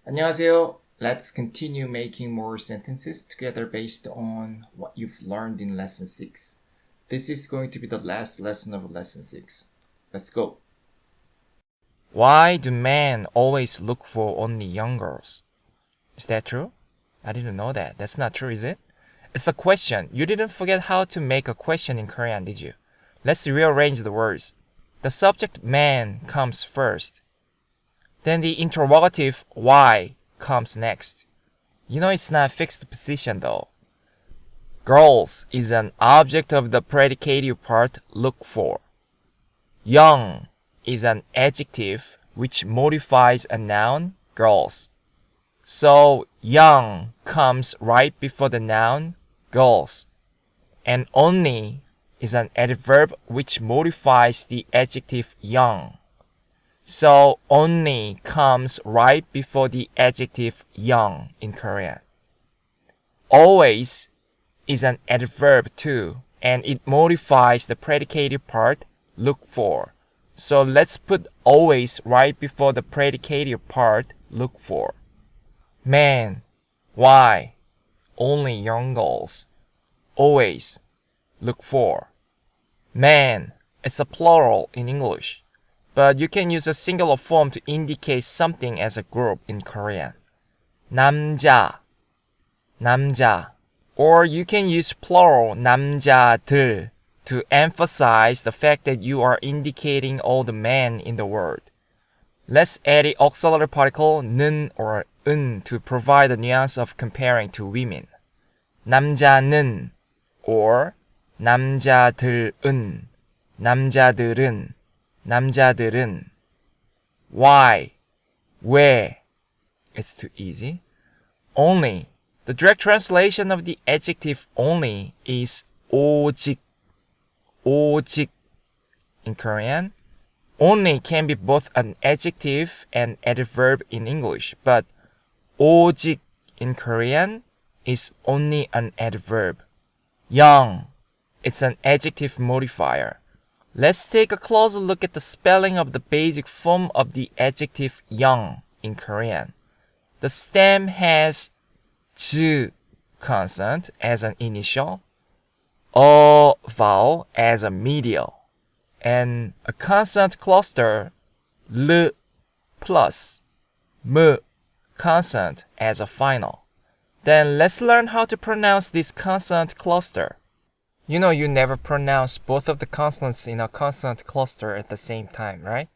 안녕하세요. Let's continue making more sentences together based on what you've learned in lesson 6. This is going to be the last lesson of lesson 6. Let's go. Why do men always look for only young girls? Is that true? I didn't know that. That's not true, is it? It's a question. You didn't forget how to make a question in Korean, did you? Let's rearrange the words. The subject man comes first. Then the interrogative why comes next. You know it's not fixed position though. Girls is an object of the predicative part look for. Young is an adjective which modifies a noun, girls. So young comes right before the noun, girls. And only is an adverb which modifies the adjective young. So only comes right before the adjective young in Korean. Always is an adverb too, and it modifies the predicative part look for. So let's put always right before the predicative part look for. Man, why? Only young girls. Always look for. Man, it's a plural in English, but you can use a singular form to indicate something as a group in Korean. 남자, 남자. Or you can use plural 남자들 to emphasize the fact that you are indicating all the men in the word. Let's add the auxiliary particle 는 or 은 to provide the nuance of comparing to women. 남자는 or 남자들은, 남자들은, 남자들은. Why? 왜? It's too easy. Only. The direct translation of the adjective only is 오직. 오직. In Korean, only can be both an adjective and adverb in English, but 오직 in Korean is only an adverb. Young, it's an adjective modifier. Let's take a closer look at the spelling of the basic form of the adjective young in Korean. The stem has 즈 consonant as an initial, a vowel as a medial, and a consonant cluster l plus m consonant as a final. Then let's learn how to pronounce this consonant cluster. You know you never pronounce both of the consonants in a consonant cluster at the same time, right?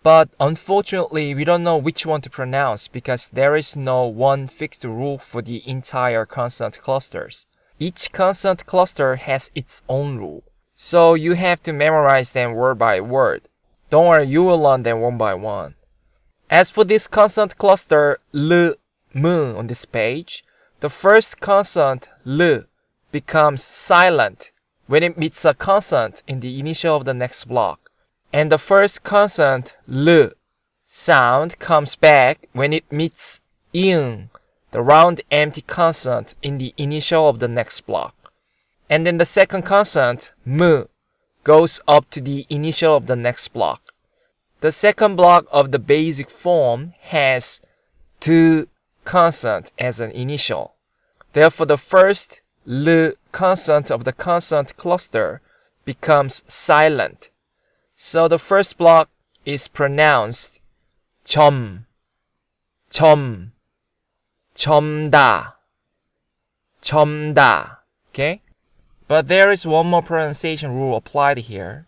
But unfortunately, we don't know which one to pronounce because there is no one fixed rule for the entire consonant clusters. Each consonant cluster has its own rule. So you have to memorize them word by word. Don't worry, you will learn them one by one. As for this consonant cluster l, m on this page, the first consonant l becomes silent when it meets a consonant in the initial of the next block. And the first consonant l sound comes back when it meets ing, the round empty consonant in the initial of the next block. And then the second consonant m goes up to the initial of the next block. The second block of the basic form has t consonant as an initial. Therefore, the first l consonant of the consonant cluster becomes silent. So the first block is pronounced 점, 점, 점다, 점다. Okay? But there is one more pronunciation rule applied here.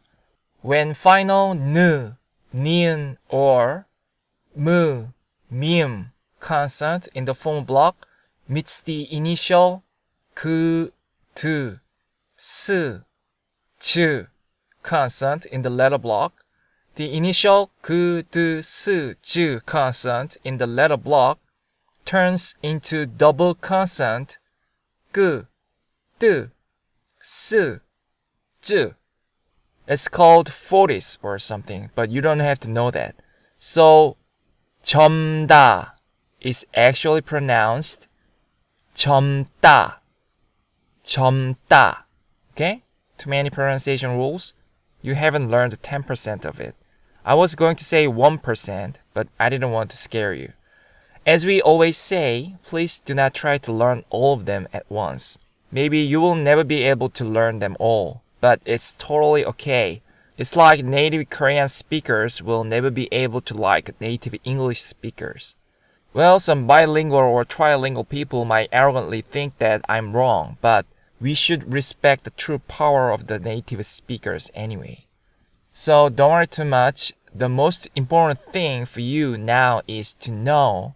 When final n, ni은, or m, mium consonant in the form block meets the initial 그, 드, 스, 즈 consonant in the letter block, the initial 그, 드, 스, 즈 consonant in the letter block turns into double consonant 그, 드, 스, 즈. It's called fortis or something, but you don't have to know that. So, 점다 is actually pronounced 점다, 점다. Okay? Too many pronunciation rules. You haven't learned 10% of it. I was going to say 1%, but I didn't want to scare you. As we always say, please do not try to learn all of them at once. Maybe you will never be able to learn them all, but it's totally okay. It's like native Korean speakers will never be able to like native English speakers. Well, some bilingual or trilingual people might arrogantly think that I'm wrong, but we should respect the true power of the native speakers anyway. So don't worry too much. The most important thing for you now is to know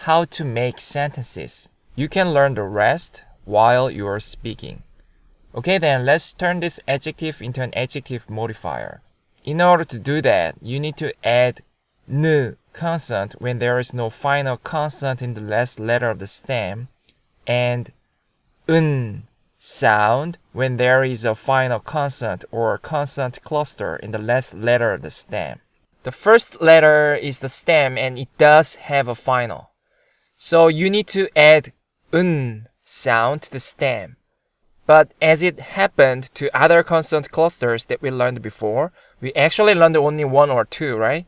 how to make sentences. You can learn the rest while you are speaking. Okay, then let's turn this adjective into an adjective modifier. In order to do that, you need to add n consonant when there is no final consonant in the last letter of the stem, and n sound when there is a final consonant or consonant cluster in the last letter of the stem. The first letter is the stem and it does have a final. So you need to add n sound to the stem. But as it happened to other consonant clusters that we learned before, we actually learned only one or two, right?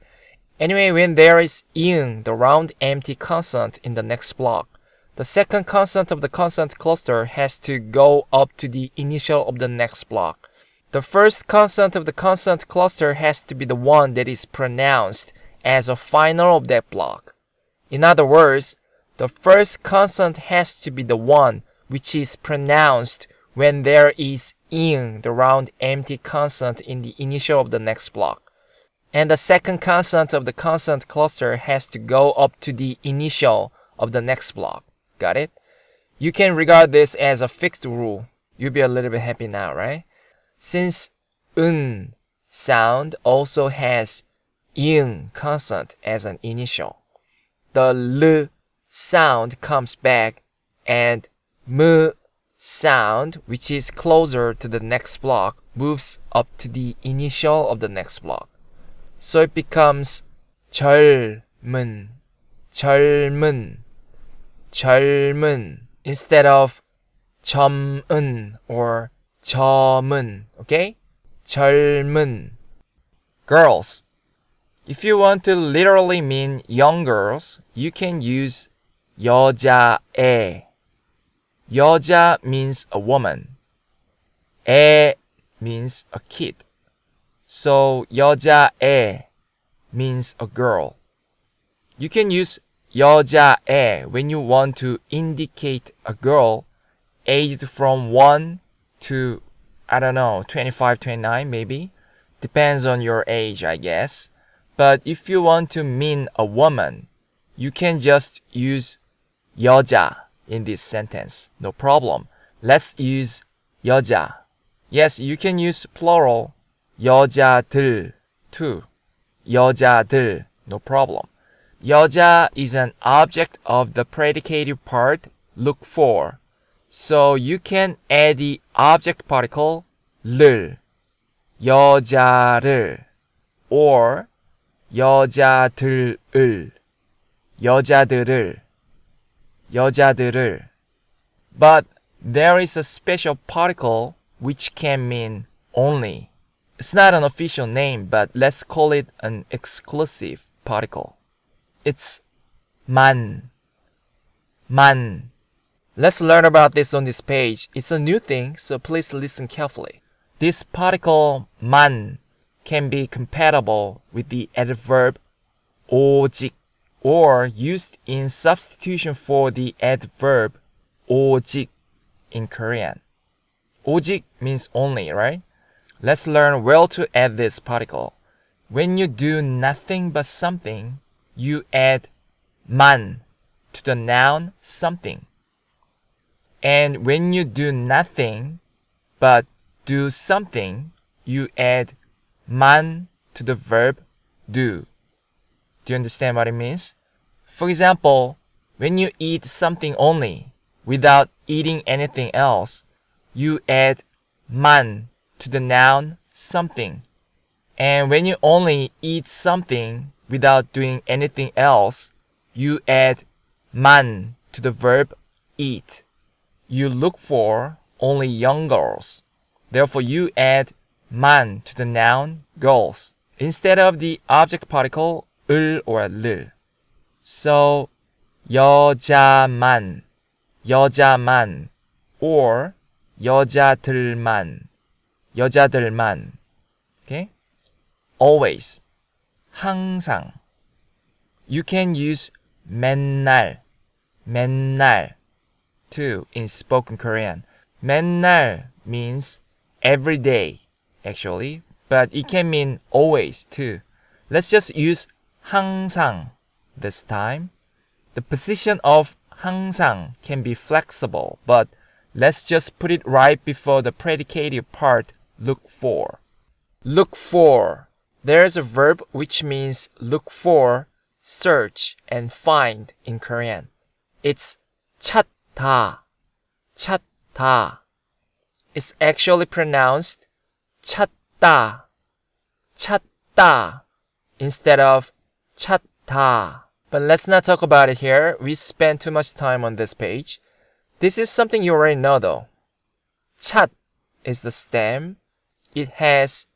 Anyway, when there is ing, the round empty consonant in the next block, the second consonant of the consonant cluster has to go up to the initial of the next block. The first consonant of the consonant cluster has to be the one that is pronounced as a final of that block. In other words, the first consonant has to be the one which is pronounced when there is ing, the round empty consonant in the initial of the next block. And the second consonant of the consonant cluster has to go up to the initial of the next block. Got it? You can regard this as a fixed rule. You'll be a little bit happy now, right? Since n sound also has ing consonant as an initial, the l sound comes back and m sound, which is closer to the next block, moves up to the initial of the next block. So it becomes 젊은, 젊은, 젊은 instead of 점은 or 점은, okay? 젊은. Girls. If you want to literally mean young girls, you can use 여자애. 여자 means a woman. 애 means a kid. So 여자애 means a girl. You can use 여자애 when you want to indicate a girl aged from 1 to, 25, 29 maybe. Depends on your age, I guess. But if you want to mean a woman, you can just use 여자 in this sentence. No problem. Let's use 여자. Yes, you can use plural 여자들 too. 여자들. No problem. 여자 is an object of the predicated part look for. So you can add the object particle 를, 여자를, or 여자들을, 여자들을, 여자들을. But there is a special particle which can mean only. It's not an official name, but let's call it an exclusive particle. It's 만, 만. Let's learn about this on this page. It's a new thing, so please listen carefully. This particle 만 can be compatible with the adverb 오직 or used in substitution for the adverb 오직 in Korean. 오직 means only, right? Let's learn where to add this particle. When you do nothing but something, you add 만 to the noun something. And when you do nothing but do something, you add 만 to the verb do. Do you understand what it means? For example, when you eat something only without eating anything else, you add 만 to the noun something. And when you only eat something without doing anything else, you add 만 to the verb eat. You look for only young girls. Therefore, you add 만 to the noun girls instead of the object particle 을 or 를. So, 여자만, 여자만, or 여자들만, 여자들만. Okay? Always, 항상. You can use 맨날, 맨날 too in spoken Korean. 맨날 means every day, actually, but it can mean always too. Let's just use 항상 this time. The position of 항상 can be flexible, but let's just put it right before the predicative part, look for. Look for. There's a verb which means look for, search, and find in Korean. It's 찾다, 찾다. It's actually pronounced 찾다, 찾다, instead of 찾다. But let's not talk about it here. We spent too much time on this page. This is something you already know though. 찾 is the stem. It has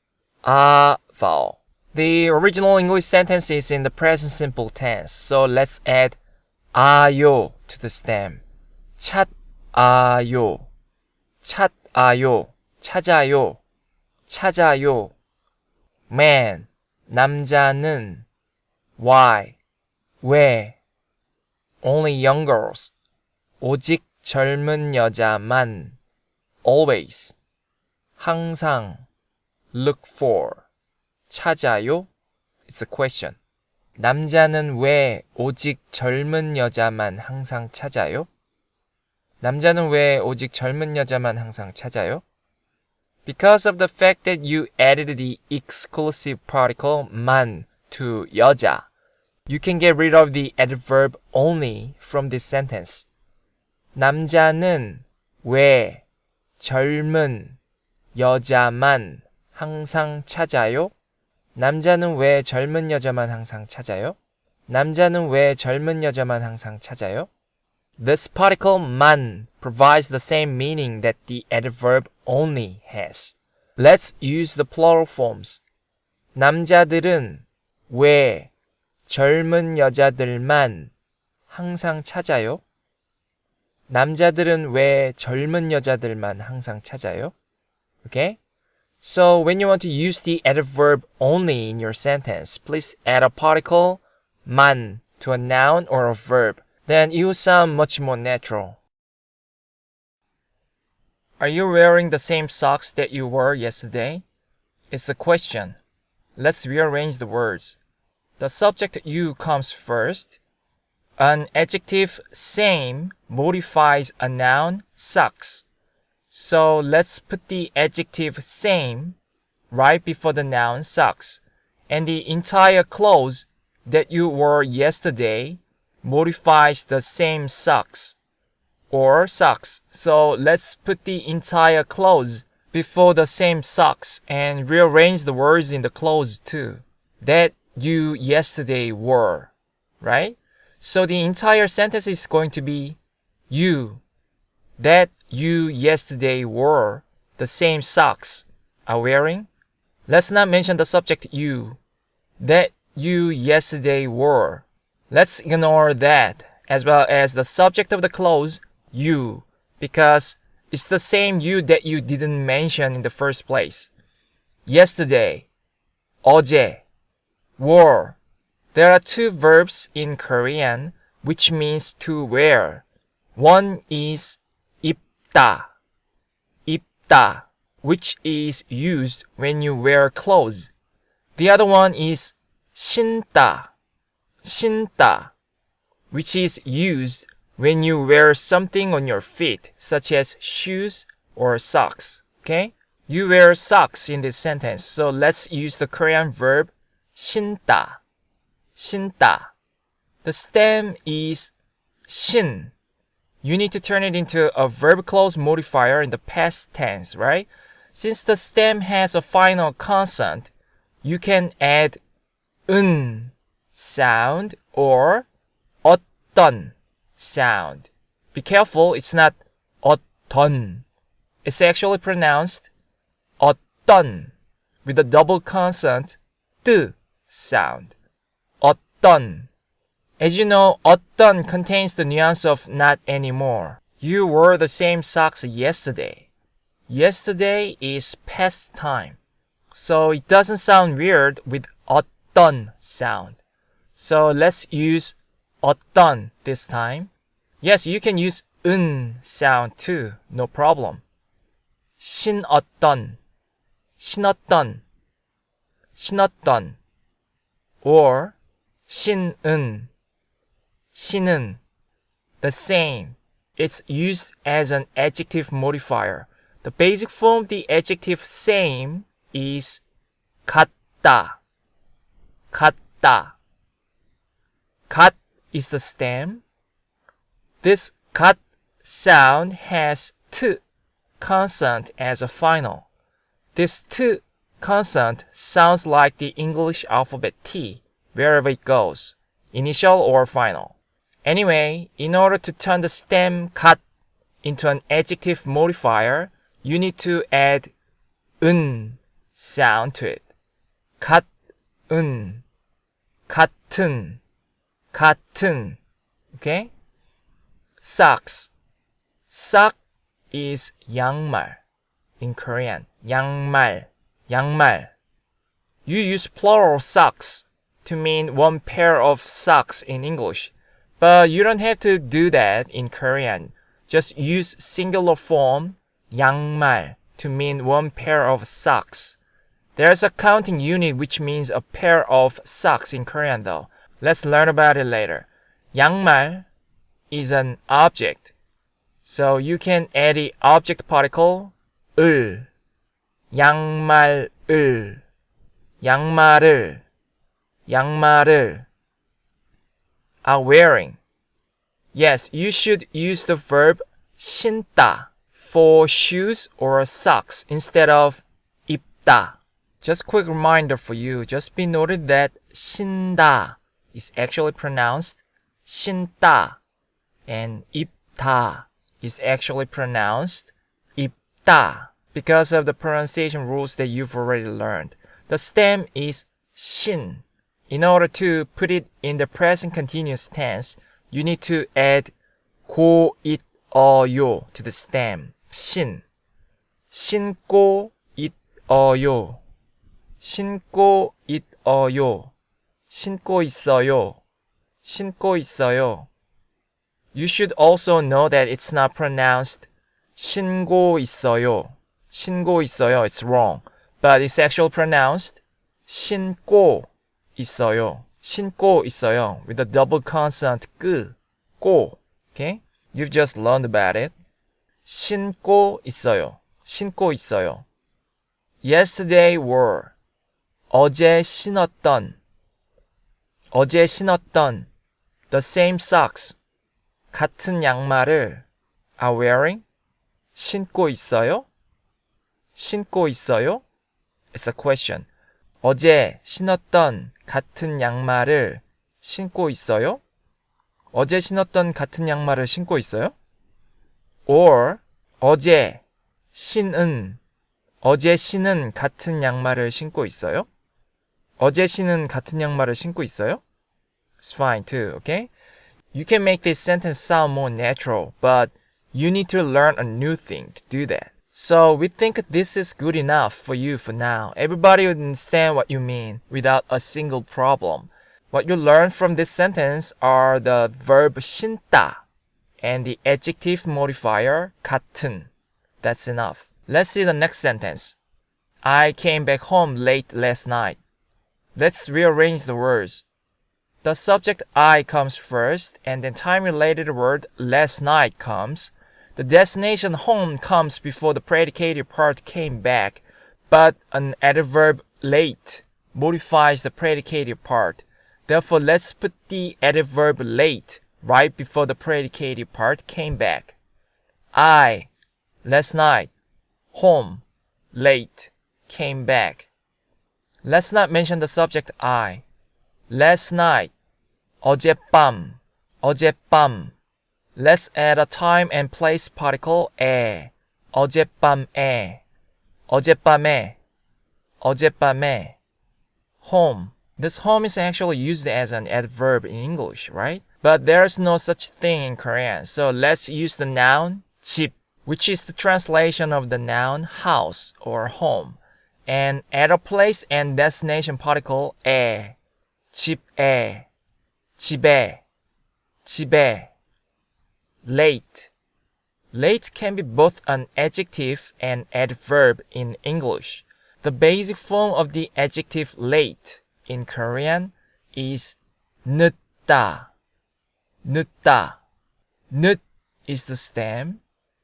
a vowel. The original English sentence is in the present simple tense. So let's add 아요 to the stem. 찾아요, 찾아요, 찾아요, 찾아요. Man, 남자는. Why, 왜. Only young girls. 오직 젊은 여자만. Always, 항상. Look for, 찾아요. It's a question. 남자는 왜 오직 젊은 여자만 항상 찾아요? 남자는 왜 오직 젊은 여자만 항상 찾아요? Because of the fact that you added the exclusive particle 만 to 여자, you can get rid of the adverb only from this sentence. 남자는 왜 젊은 여자만 항상 찾아요? 남자는 왜 젊은 여자만 항상 찾아요? 남자는 왜 젊은 여자만 항상 찾아요? This particle 만 provides the same meaning that the adverb only has. Let's use the plural forms. 남자들은 왜 젊은 여자들만 항상 찾아요? 남자들은 왜 젊은 여자들만 항상 찾아요? Okay? So when you want to use the adverb only in your sentence, please add a particle 만 to a noun or a verb. Then it will sound much more natural. Are you wearing the same socks that you wore yesterday? It's a question. Let's rearrange the words. The subject you comes first. An adjective same modifies a noun socks. So let's put the adjective same right before the noun socks. And the entire clothes that you wore yesterday modifies the same socks or socks. So let's put the entire clothes before the same socks and rearrange the words in the clothes too. That you yesterday wore, right? So the entire sentence is going to be you. That you yesterday wore the same socks are wearing. Let's not mention the subject you. That you yesterday wore. Let's ignore that as well as the subject of the clothes, you, because it's the same you that you didn't mention in the first place. Yesterday, 어제, wore. There are two verbs in Korean which means to wear. One is 입다, 입다, which is used when you wear clothes. The other one is 신다, 신다, which is used when you wear something on your feet, such as shoes or socks. Okay? You wear socks in this sentence, so let's use the Korean verb 신다, 신다. The stem is 신. You need to turn it into a verb clause modifier in the past tense, right? Since the stem has a final consonant, you can add 은 sound or 어떤 sound. Be careful, it's not 어떤. It's actually pronounced 어떤 with a double consonant 뜨 sound. 어떤, As you know, 어떤 contains the nuance of not anymore. You wore the same socks yesterday. Yesterday is past time. So it doesn't sound weird with 어떤 sound. So let's use 어떤 this time. Yes, you can use sound too. No problem. 신었던, 신었던, 신었던. Or 신은, 신은. The same. It's used as an adjective modifier. The basic form of the adjective same is 같다, 같다. 갓 is the stem. This 갓 sound has t consonant as a final. This t consonant sounds like the English alphabet T wherever it goes, initial or final. Anyway, in order to turn the stem 갓 into an adjective modifier, you need to add sound to it. 같은, 같은, 같은. Okay? Socks. Sock is 양말 in Korean. 양말, 양말. You use plural socks to mean one pair of socks in English. But you don't have to do that in Korean. Just use singular form 양말 to mean one pair of socks. There's a counting unit which means a pair of socks in Korean though. Let's learn about it later. 양말 is an object. So you can add the object particle 을. 양말을. 양말을. 양말을. Are wearing. Yes, you should use the verb 신다 for shoes or socks instead of 입다. Just quick reminder for you. Just be noted that 신다 is actually pronounced 신다 and 입다 is actually pronounced 입다 because of the pronunciation rules that you've already learned. The stem is 신. In order to put it in the present continuous tense, you need to add 고, 잇, 어요 to the stem. 신. 신고, 잇, 어요. 신고, 잇, 어요. 신고 있어요. 신고 있어요. You should also know that it's not pronounced 신고 있어요. 신고 있어요. It's wrong. But it's actually pronounced 신고 있어요. 신고 있어요. With a double consonant 끄, 고. Okay? You've just learned about it. 신고 있어요. 신고 있어요. Yesterday wore. 어제 신었던. 어제 신었던. The same socks. 같은 양말을 are wearing. 신고 있어요? 신고 있어요? It's a question. 어제 신었던 같은 양말을 신고 있어요? 어제 신었던 같은 양말을 신고 있어요? Or 어제 신은 같은 양말을 신고 있어요? 어제 신은 같은 양말을 신고 있어요? It's fine too, okay? You can make this sentence sound more natural, but you need to learn a new thing to do that. So we think this is good enough for you for now. Everybody would understand what you mean without a single problem. What you learn from this sentence are the verb 신다 and the adjective modifier 같은. That's enough. Let's see the next sentence. I came back home late last night. Let's rearrange the words. The subject I comes first, and then time-related word last night comes. The destination home comes before the predicated part came back, but an adverb late modifies the predicated part. Therefore, let's put the adverb late right before the predicated part came back. I, last night, home, late, came back. Let's not mention the subject I. Last night, 어젯밤, 어젯밤. Let's add a time and place particle 에, 어젯밤에, 어젯밤에, 어젯밤에. Home, This home is actually used as an adverb in English, right? But there's no such thing in Korean. So let's use the noun 집, which is the translation of the noun house or home, and add a place and destination particle 에, 집에, 집에, 집에. Late. Late can be both an adjective and adverb in English. The basic form of the adjective late in Korean is 늦다. 늦다. 늦 is the stem.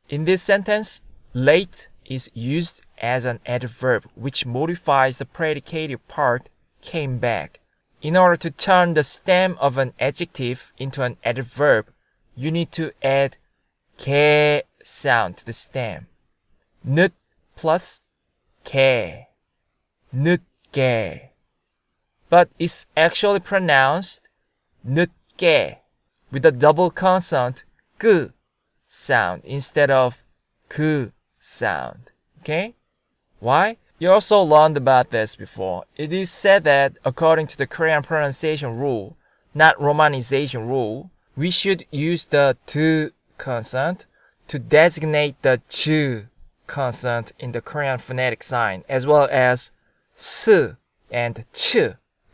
In this sentence, late is used as an adverb which modifies the predicated part came back. In order to turn the stem of an adjective into an adverb, you need to add 개 sound to the stem. 늦 plus 개. 늦게. But it's actually pronounced 늦게 with a double consonant 그 sound instead of 그 sound. Okay? Why? You also learned about this before. It is said that according to the Korean pronunciation rule, not romanization rule, we should use the 드 consonant to designate the ch consonant in the Korean phonetic sign, as well as s and ch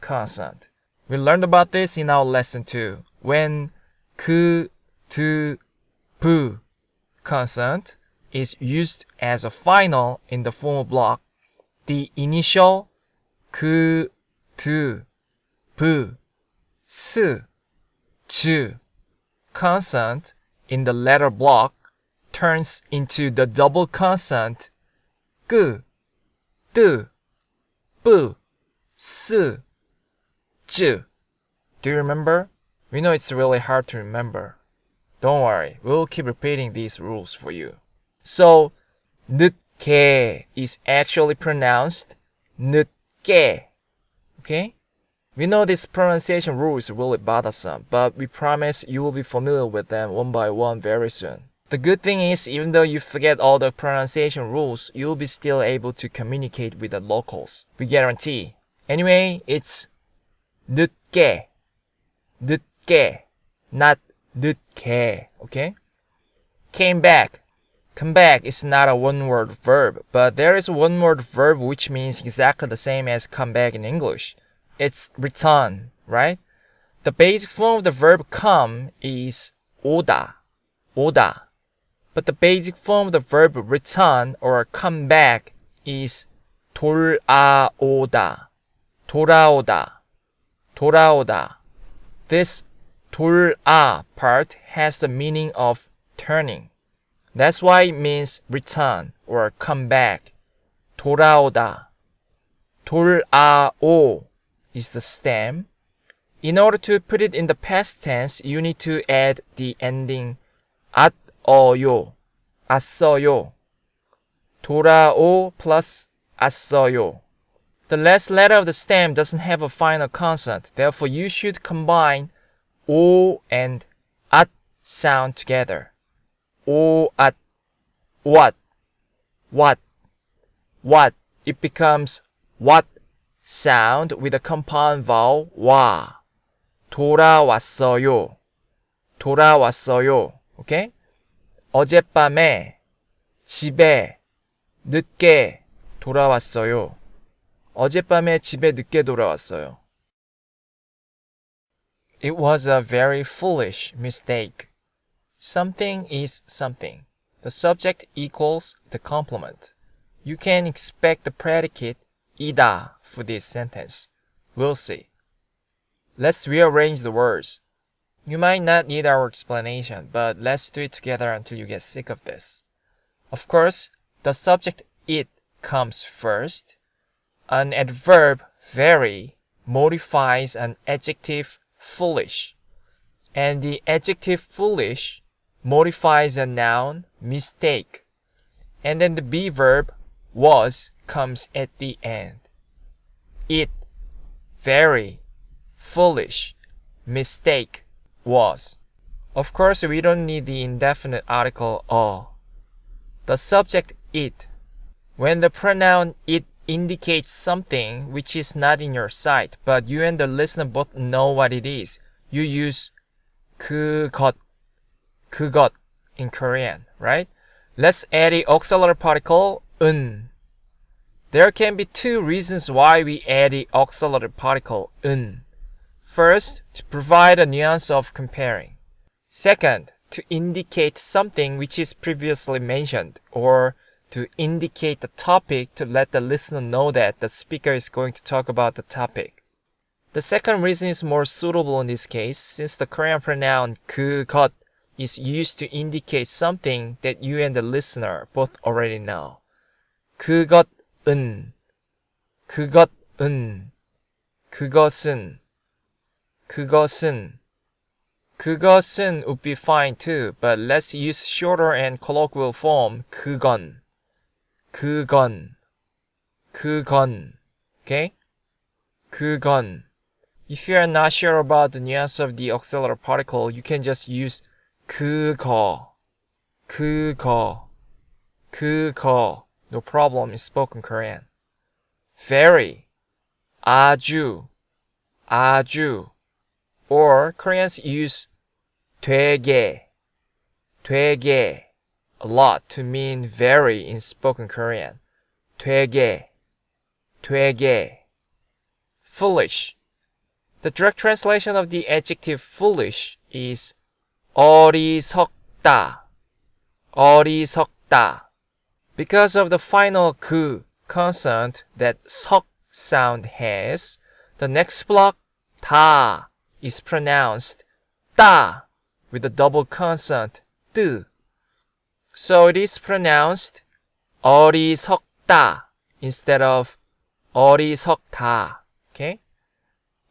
consonant. We learned about this in our lesson 2. When 그, 드, 부 consonant is used as a final in the formal block, the initial 그, 드, 부, s, ch consonant in the letter block turns into the double consonant 끄, 뜨, 뿌, 스, 쯔. Do you remember? We know it's really hard to remember. Don't worry, we'll keep repeating these rules for you. So, 늦게 is actually pronounced 늦게. Okay? We know this pronunciation rule is really bothersome, but we promise you will be familiar with them one by one very soon. The good thing is, even though you forget all the pronunciation rules, you'll be still able to communicate with the locals. We guarantee. Anyway, it's 늦게, 늦게, not 늦게, okay? Came back. Come back is not a one-word verb, but there is a one-word verb which means exactly the same as come back in English. It's return, right? The basic form of the verb come is 오다, 오다. But the basic form of the verb return or come back is 돌아오다, 돌아오다, 돌아오다. This 돌아 part has the meaning of turning. That's why it means return or come back. 돌아오다. 돌아오 is the stem. In order to put it in the past tense, you need to add the ending 앗어요, 앗어요. 돌아오 plus 앗어요. The last letter of the stem doesn't have a final consonant. Therefore, you should combine 오 and 앗 sound together. 오, 앗, what, what, what. It becomes what sound with a compound vowel 와. 돌아왔어요. 돌아왔어요. Okay? 어젯밤에 집에 늦게 돌아왔어요. 어젯밤에 집에 늦게 돌아왔어요. It was a very foolish mistake. Something is something. The subject equals the complement. You can expect the predicate 이다 for this sentence. We'll see. Let's rearrange the words. You might not need our explanation, but let's do it together until you get sick of this. Of course, the subject it comes first. An adverb very modifies an adjective foolish. And the adjective foolish modifies a noun mistake. And then the be verb was comes at the end. It, very, foolish, mistake, was. Of course, we don't need the indefinite article a. The subject it. When the pronoun it indicates something which is not in your sight, but you and the listener both know what it is. You use 그것 in Korean, right? Let's add the auxiliary particle 은. There can be two reasons why we add the auxiliary particle 은. First, to provide a nuance of comparing. Second, to indicate something which is previously mentioned, or to indicate the topic to let the listener know that the speaker is going to talk about the topic. The second reason is more suitable in this case, since the Korean pronoun 그것 is used to indicate something that you and the listener both already know. 그것은, 그것은, 그것은, 그것은. 그것은 would be fine too, but let's use shorter and colloquial form 그건, 그건, 그건. Okay? 그건. If you are not sure about the nuance of the auxiliary particle, you can just use 그거, 그거, 그거. No problem in spoken Korean. Very, 아주, 아주. Or Koreans use 되게, 되게 a lot to mean very in spoken Korean. 되게, 되게. Foolish. The direct translation of the adjective foolish is 어리석다, 어리석다. Because of the final 그 consonant that 석 sound has, the next block 다 is pronounced 따 with a double consonant 뜨. So it is pronounced 어리석다 instead of 어리석다. Okay?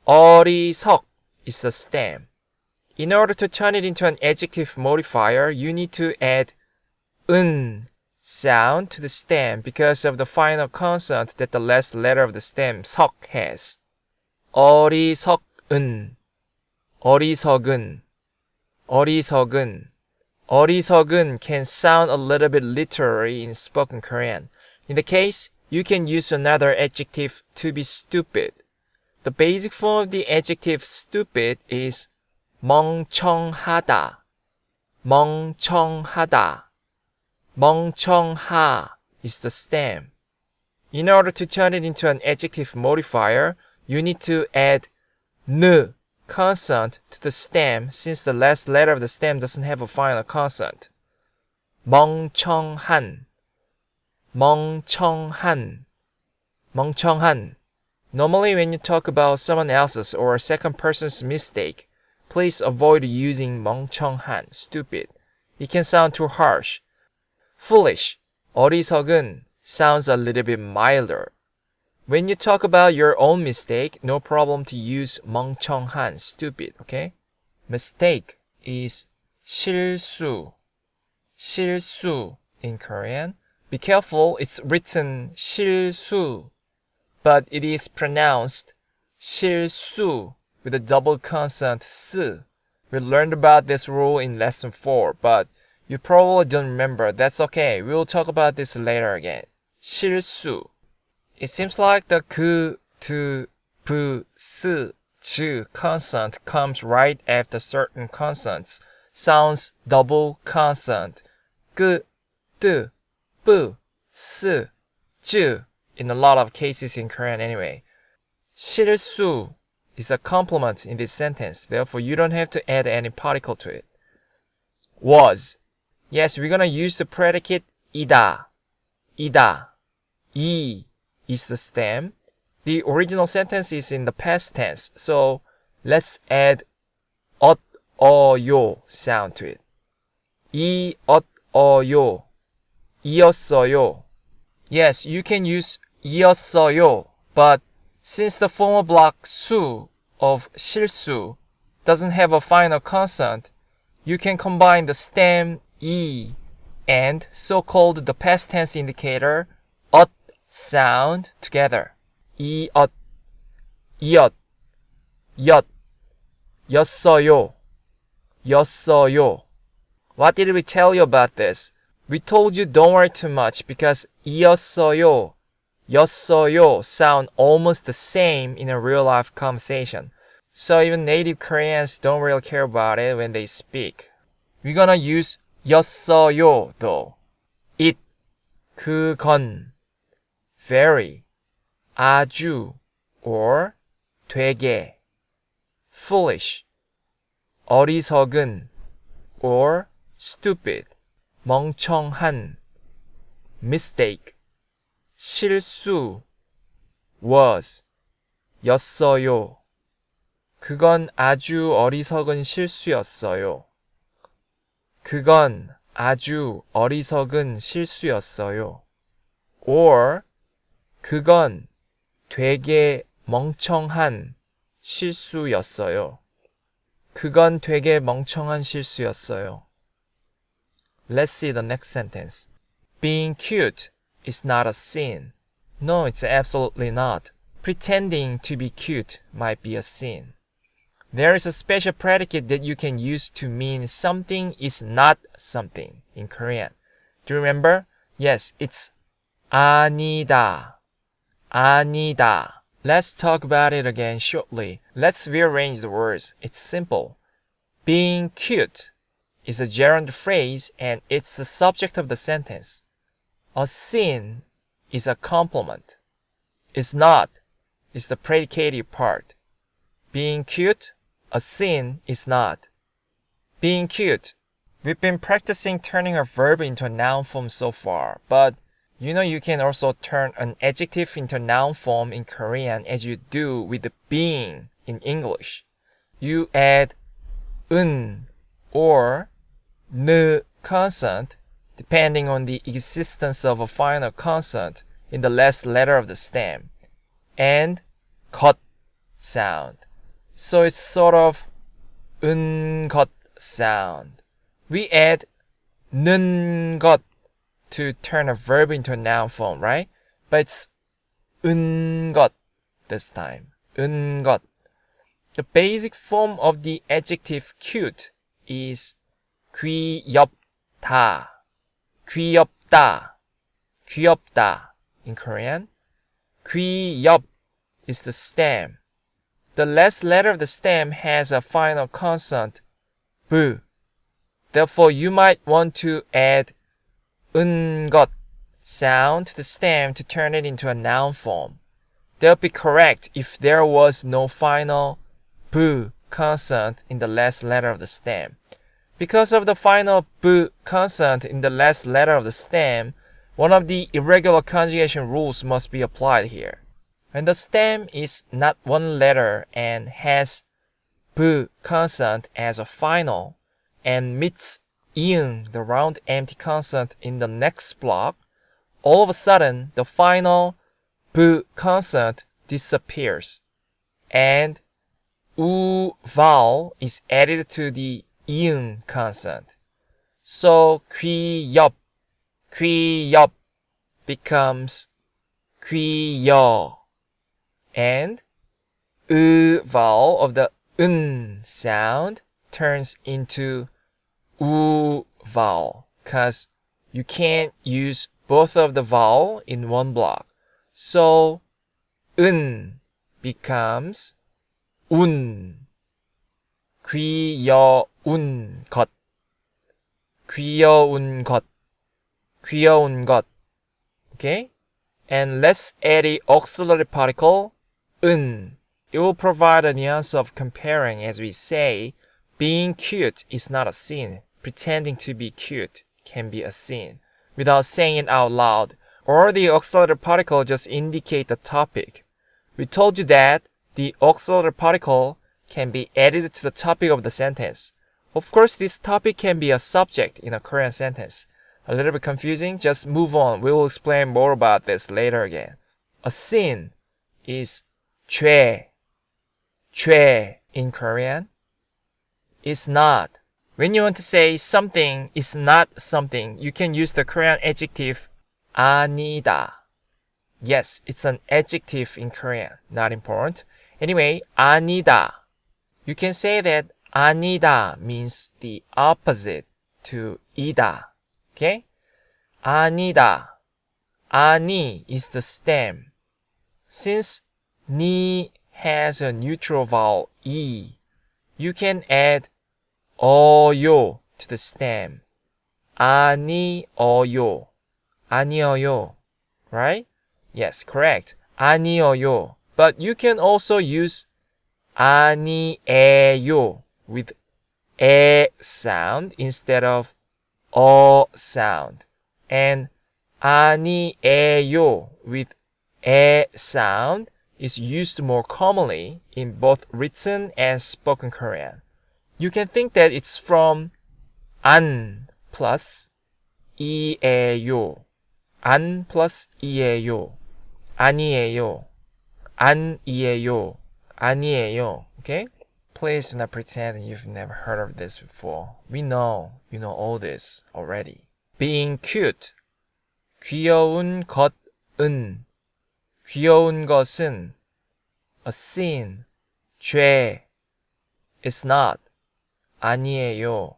어리석 is the stem. In order to turn it into an adjective modifier, you need to add 은 sound to the stem because of the final consonant that the last letter of the stem 석 has. 어리석은, 어리석은, 어리석은. 어리석은 can sound a little bit literary in spoken Korean. In the case, you can use another adjective to be stupid. The basic form of the adjective stupid is 멍청하다, 멍청하다. 멍청하 is the stem. In order to turn it into an adjective modifier, you need to add 느 consonant to the stem since the last letter of the stem doesn't have a final consonant. 멍청한, 멍청한, 멍청한. Normally when you talk about someone else's or a second person's mistake, please avoid using 멍청한, stupid. It can sound too harsh. Foolish, 어리석은 sounds a little bit milder. When you talk about your own mistake, no problem to use 멍청한, stupid, okay? Mistake is 실수, 실수 in Korean. Be careful, it's written 실수, but it is pronounced 실수 with a double consonant s. We learned about this rule in lesson 4, but you probably don't remember. That's okay. We will talk about this later again. 실수. It seems like the 그, 드, 브, 스, 즈 consonant comes right after certain consonants. Sounds double consonant. 그, 드, 브, 스, 즈. In a lot of cases in Korean anyway. 실수 is a complement in this sentence. Therefore, you don't have to add any particle to it. Was. Yes, we're gonna use the predicate 이다. 이다. 이 is the stem. The original sentence is in the past tense, so let's add 엇어요 sound to it. 이엇어요. 이었어요. Yes, you can use 이었어요, but since the former block 수 of 실수 doesn't have a final consonant, you can combine the stem 이 and so-called the past tense indicator 엇 sound together. 이엇, 이엇, 엿, 였어요, 였어요. What did we tell you about this? We told you don't worry too much because 이었어요, 였어요 sound almost the same in a real-life conversation. So even native Koreans don't really care about it when they speak. We're gonna use 였어요 though. it, 그건, very, 아주, or 되게, foolish, 어리석은, or stupid, 멍청한, mistake, 실수, was, 였어요. 그건 아주 어리석은 실수였어요. 그건 아주 어리석은 실수였어요. or 그건 되게 멍청한 실수였어요. 그건 되게 멍청한 실수였어요. Let's see the next sentence. Being cute is not a sin. No, it's absolutely not. Pretending to be cute might be a sin. There is a special predicate that you can use to mean something is not something in Korean. Do you remember? Yes, it's 아니다. 아니다. Let's talk about it again shortly. Let's rearrange the words. It's simple. Being cute is a gerund phrase and it's the subject of the sentence. A sin is a complement. It's not is the predicated part. Being cute, a sin is not. Being cute. We've been practicing turning a verb into a noun form so far, but you can also turn an adjective into a noun form in Korean as you do with the being in English. You add 은 or 느 consonant depending on the existence of a final consonant in the last letter of the stem, and 것 sound. So it's sort of 것 sound. We add 는 것 to turn a verb into a noun form, right? But it's 것 this time. 것. The basic form of the adjective cute is 귀엽다. 귀엽다. 귀엽다 in Korean. 귀엽 is the stem. The last letter of the stem has a final consonant, b. Therefore, you might want to add 것 sound to the stem to turn it into a noun form. That would be correct if there was no final b consonant in the last letter of the stem. Because of the final b consonant in the last letter of the stem, one of the irregular conjugation rules must be applied here. When the stem is not one letter and has b consonant as a final and meets 이응, the round empty consonant in the next block, all of a sudden the final b consonant disappears and u vowel is added to the 이응 consonant. So 귀엽 becomes 귀여, and vowel of the sound turns into u vowel, because you can't use both of the vowel in one block. So becomes 귀여운 것, 귀여운 것, 귀여운 것. Okay? And let's add the auxiliary particle 은. It will provide a nuance of comparing as we say, being cute is not a sin. Pretending to be cute can be a sin, without saying it out loud, or the auxiliary particle just indicate the topic. We told you that the auxiliary particle can be added to the topic of the sentence. Of course, this topic can be a subject in a Korean sentence. A little bit confusing? Just move on. We will explain more about this later again. A sin is 죄 in Korean. It's not. When you want to say something is not something, you can use the Korean adjective 아니다. Yes, it's an adjective in Korean. Not important. Anyway, 아니다. You can say that 아니다 means the opposite to 이다. Okay? 아니다. 아니 is the stem. Since ni has a neutral vowel e, you can add 어요 to the stem. 아니어요. 아니어요. Right? Yes, correct. 아니어요. But you can also use 아니에요 with 에 sound instead of sound. And 아니에요 with 에 sound is used more commonly in both written and spoken Korean. You can think that it's from 안 plus 이에요. 안 plus 이에요. 아니에요. 아니에요. 아니에요. Okay? Please do not pretend you've never heard of this before. We know you know all this already. Being cute. 귀여운 것은. 귀여운 것은. A sin. 죄. It's not. 아니에요.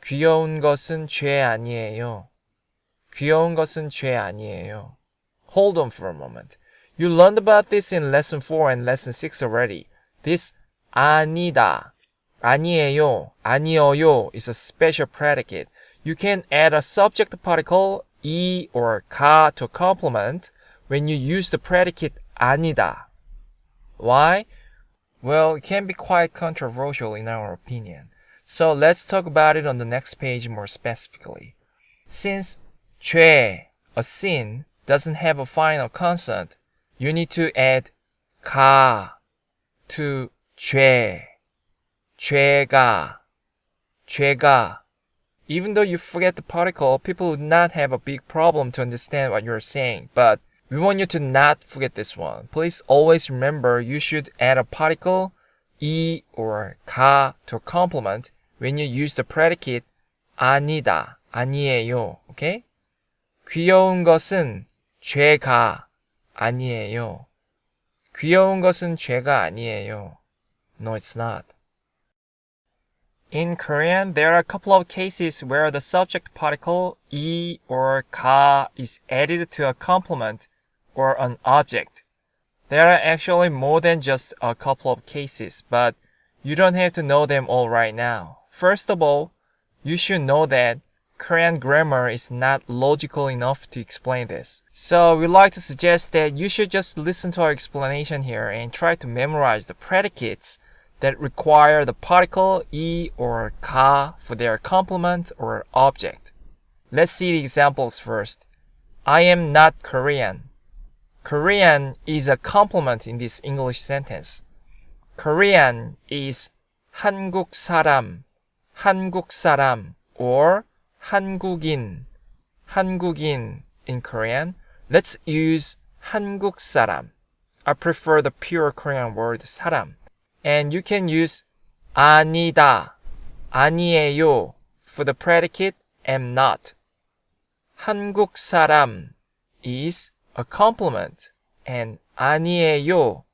귀여운 것은 죄 아니에요. 귀여운 것은 죄 아니에요. Hold on for a moment. You learned about this in lesson 4 and lesson 6 already. This 아니다, 아니에요, 아니어요 is a special predicate. You can add a subject particle 이 or 가 to complement when you use the predicate 아니다. Why? Well, it can be quite controversial in our opinion. So let's talk about it on the next page more specifically. Since 죄, a sin, doesn't have a final consonant, you need to add 가 to 죄, 죄가, 죄가. Even though you forget the particle, people would not have a big problem to understand what you're saying. But we want you to not forget this one. Please always remember you should add a particle 이 or 가 to complement when you use the predicate 아니다, 아니에요. Okay? 귀여운 것은 죄가 아니에요. 귀여운 것은 죄가 아니에요. No, it's not. In Korean, there are a couple of cases where the subject particle 이 or 가 is added to a complement or an object. There are actually more than just a couple of cases, but you don't have to know them all right now. First of all, you should know that Korean grammar is not logical enough to explain this. So we'd like to suggest that you should just listen to our explanation here and try to memorize the predicates that require the particle 이 or 가 for their complement or object. Let's see the examples first. I am not Korean. Korean is a complement in this English sentence. Korean is 한국 사람, 한국 사람, or 한국인, 한국인 in Korean. Let's use 한국 사람. I prefer the pure Korean word 사람. And you can use 아니다, 아니에요 for the predicate am not. 한국 사람 is a complement and 아니에요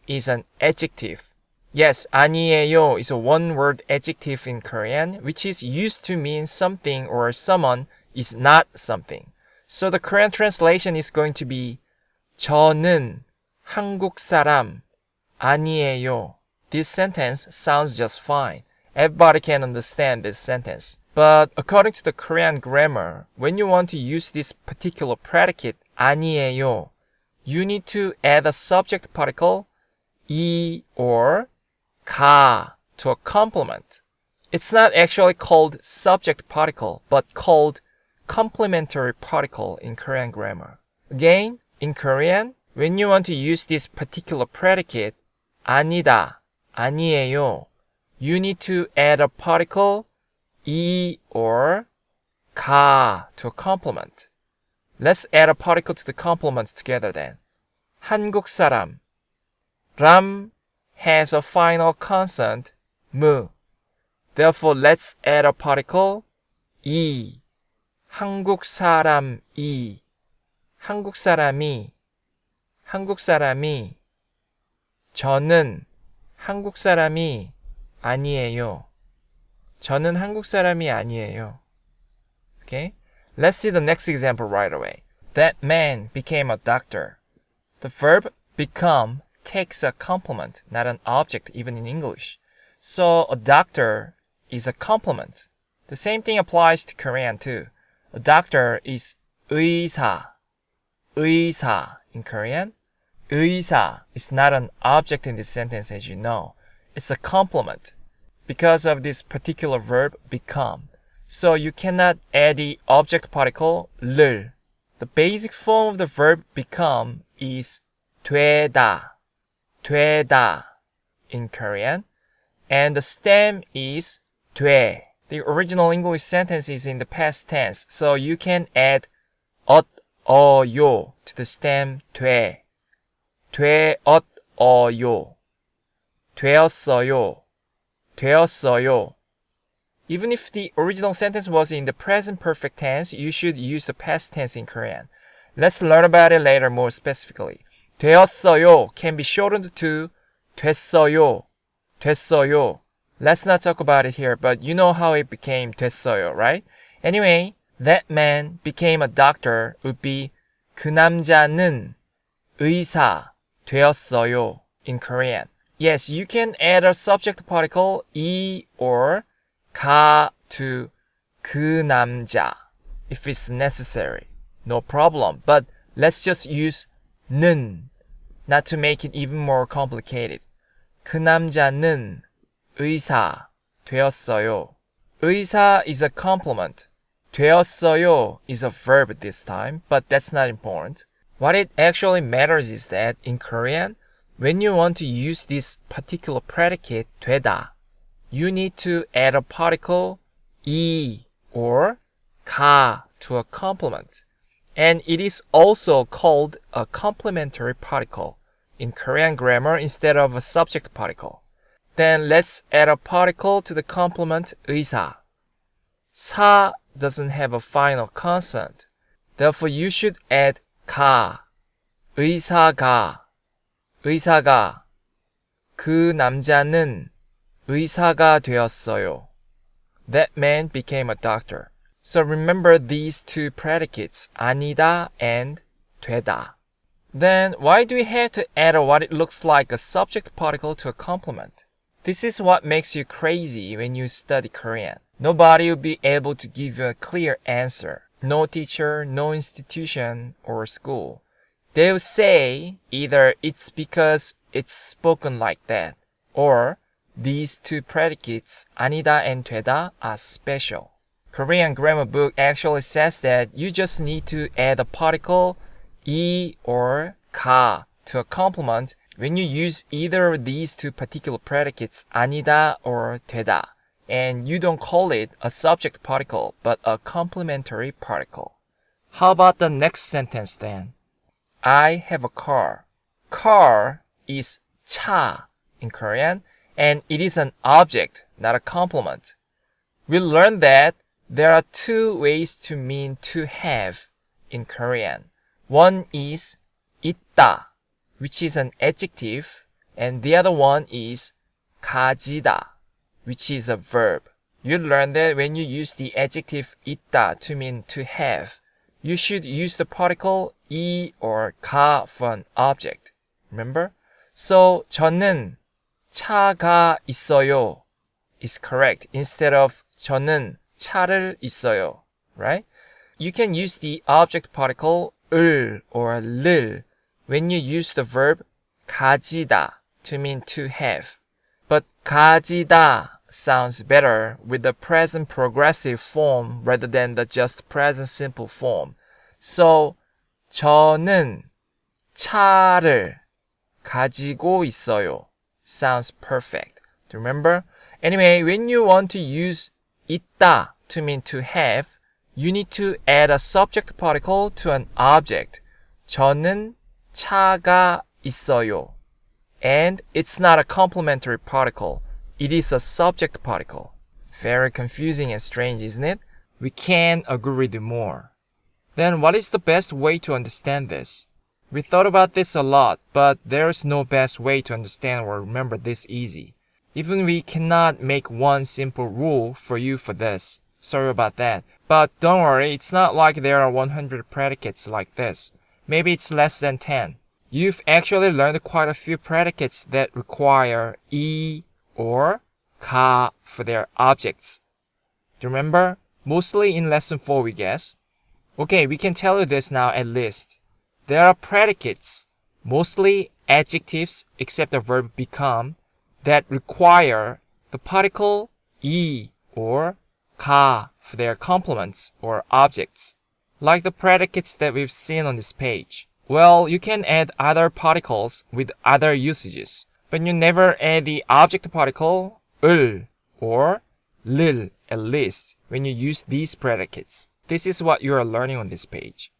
is an adjective. Yes, 아니에요 is a one-word adjective in Korean which is used to mean something or someone is not something. So the Korean translation is going to be 저는 한국 사람 아니에요. This sentence sounds just fine. Everybody can understand this sentence. But according to the Korean grammar, when you want to use this particular predicate 아니에요, you need to add a subject particle 이 or 가 to a complement. It's not actually called subject particle, but called complementary particle in Korean grammar. Again, in Korean, when you want to use this particular predicate 아니다, 아니에요, you need to add a particle 이 or 가 to a complement. Let's add a particle to the complement together then. 한국 사람. 람 has a final consonant 무. Therefore, let's add a particle 이. 한국 사람이. 한국 사람이. 한국 사람이. 저는 한국 사람이 아니에요. 저는 한국 사람이 아니에요. Okay? Let's see the next example right away. That man became a doctor. The verb become takes a complement, not an object even in English. So a doctor is a complement. The same thing applies to Korean too. A doctor is 의사. 의사 in Korean. 의사 is not an object in this sentence as you know. It's a complement because of this particular verb become. So you cannot add the object particle 를. The basic form of the verb become is 되다. 되다 in Korean. And the stem is 돼. The original English sentence is in the past tense, so you can add 엇어요 to the stem 돼. 되었어요. 되었어요. 되었어요. Even if the original sentence was in the present perfect tense, you should use the past tense in Korean. Let's learn about it later more specifically. 되었어요 can be shortened to 됐어요. 됐어요. Let's not talk about it here, but you know how it became 됐어요, right? Anyway, that man became a doctor would be 그 남자는 의사 되었어요 in Korean. Yes, you can add a subject particle 이 or 가 to 그 남자 if it's necessary. No problem. But let's just use 는 not to make it even more complicated. 그 남자는 의사 되었어요. 의사 is a complement. 되었어요 is a verb this time, but that's not important. What it actually matters is that in Korean, when you want to use this particular predicate 되다, you need to add a particle 이 or 가 to a complement. And it is also called a complementary particle in Korean grammar instead of a subject particle. Then let's add a particle to the complement 의사. 사 doesn't have a final consonant. Therefore, you should add 가. 의사가. 의사가. 그 남자는 의사가 되었어요. That man became a doctor. So remember these two predicates, 아니다 and 되다. Then why do we have to add what it looks like a subject particle to a complement? This is what makes you crazy when you study Korean. Nobody will be able to give you a clear answer. No teacher, no institution, or school. They'll say either it's because it's spoken like that, or these two predicates, 아니다 and 되다, are special. Korean grammar book actually says that you just need to add a particle 이 or 가 to a complement when you use either of these two particular predicates, 아니다 or 되다, and you don't call it a subject particle, but a complementary particle. How about the next sentence then? I have a car. Car is 차 in Korean, and it is an object, not a complement. We learned that there are two ways to mean to have in Korean. One is 있다, which is an adjective, and the other one is 가지다, which is a verb. You learn that when you use the adjective 있다 to mean to have, you should use the particle 이 or 가 for an object. Remember? So 저는 차가 있어요 is correct instead of 저는 차를 있어요, right? You can use the object particle 을 or 를 when you use the verb 가지다 to mean to have. But 가지다 sounds better with the present progressive form rather than the just present simple form. So 저는 차를 가지고 있어요 sounds perfect. Remember? Anyway, when you want to use 있다 to mean to have, you need to add a subject particle to an object. 저는 차가 있어요. And it's not a complementary particle. It is a subject particle. Very confusing and strange, isn't it? We can't agree with you more. Then what is the best way to understand this? We thought about this a lot, but there's no best way to understand or remember this easy. Even we cannot make one simple rule for you for this. Sorry about that. But don't worry, it's not like there are 100 predicates like this. Maybe it's less than 10. You've actually learned quite a few predicates that require 이 or 가 for their objects. Do you remember? Mostly in lesson 4, we guess. Okay, we can tell you this now at least. There are predicates, mostly adjectives except the verb become, that require the particle 이 or 가 for their complements or objects, like the predicates that we've seen on this page. Well, you can add other particles with other usages, but you never add the object particle 을 or 를 at least when you use these predicates. This is what you are learning on this page.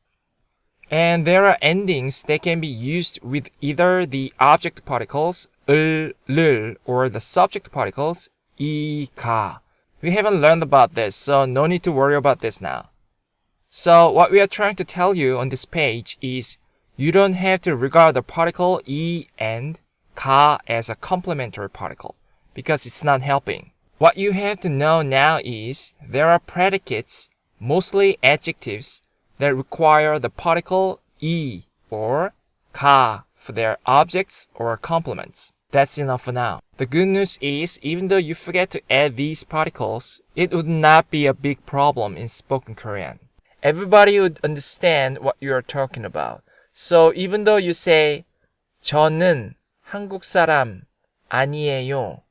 And there are endings that can be used with either the object particles 을, 를 or the subject particles 이, 가. We haven't learned about this, so no need to worry about this now. So what we are trying to tell you on this page is you don't have to regard the particle 이 and 가 as a complementary particle because it's not helping. What you have to know now is there are predicates, mostly adjectives, that require the particle 이 or 가 for their objects or complements. That's enough for now. The good news is, even though you forget to add these particles, it would not be a big problem in spoken Korean. Everybody would understand what you are talking about. So even though you say 저는 한국 사람 아니에요.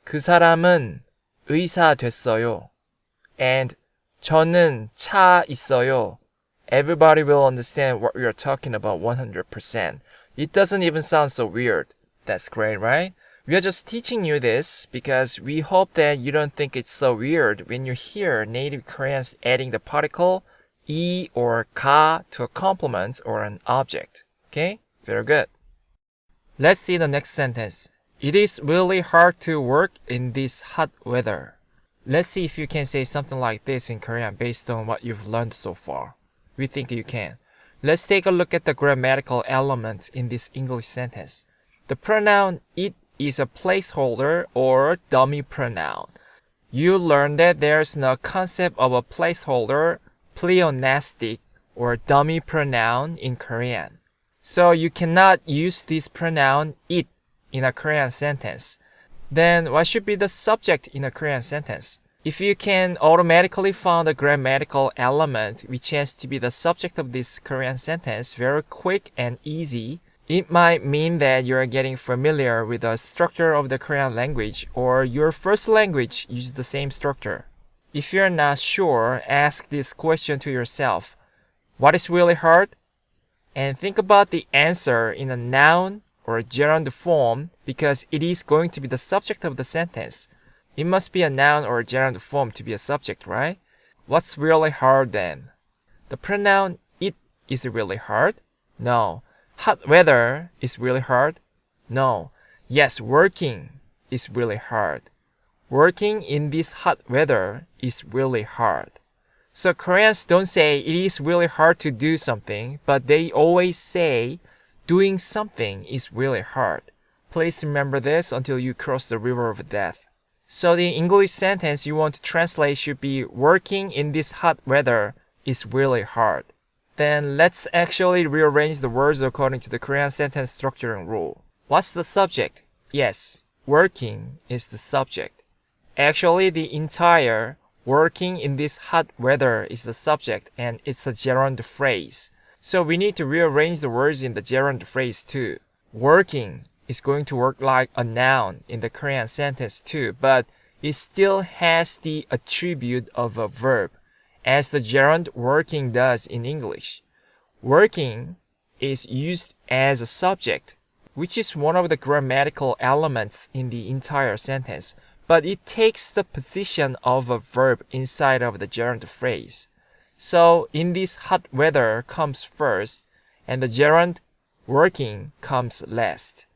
그 사람은 의사 됐어요. And 저는 차 있어요. Everybody will understand what we are talking about 100%. It doesn't even sound so weird. That's great, right? We are just teaching you this because we hope that you don't think it's so weird when you hear native Koreans adding the particle 이 or 가 to a complement or an object. Okay? Very good. Let's see the next sentence. It is really hard to work in this hot weather. Let's see if you can say something like this in Korean based on what you've learned so far. We think you can. Let's take a look at the grammatical elements in this English sentence. The pronoun it is a placeholder or dummy pronoun. You learned that there's no concept of a placeholder, pleonastic, or dummy pronoun in Korean. So you cannot use this pronoun it in a Korean sentence. Then what should be the subject in a Korean sentence? If you can automatically find a grammatical element which has to be the subject of this Korean sentence very quick and easy, it might mean that you're getting familiar with the structure of the Korean language or your first language uses the same structure. If you're not sure, ask this question to yourself. What is really hard? And think about the answer in a noun or a gerund form because it is going to be the subject of the sentence. It must be a noun or a gerund form to be a subject, right? What's really hard then? The pronoun it is really hard? No. Hot weather is really hard? No. Yes, working is really hard. Working in this hot weather is really hard. So Koreans don't say it is really hard to do something, but they always say doing something is really hard. Please remember this until you cross the river of death. So the English sentence you want to translate should be working in this hot weather is really hard. Then let's actually rearrange the words according to the Korean sentence structuring rule. What's the subject? Yes, working is the subject. Actually, the entire working in this hot weather is the subject and it's a gerund phrase. So we need to rearrange the words in the gerund phrase too. Working is going to work like a noun in the Korean sentence too, but it still has the attribute of a verb, as the gerund working does in English. Working is used as a subject, which is one of the grammatical elements in the entire sentence, but it takes the position of a verb inside of the gerund phrase. So in this hot weather comes first, and the gerund working comes last.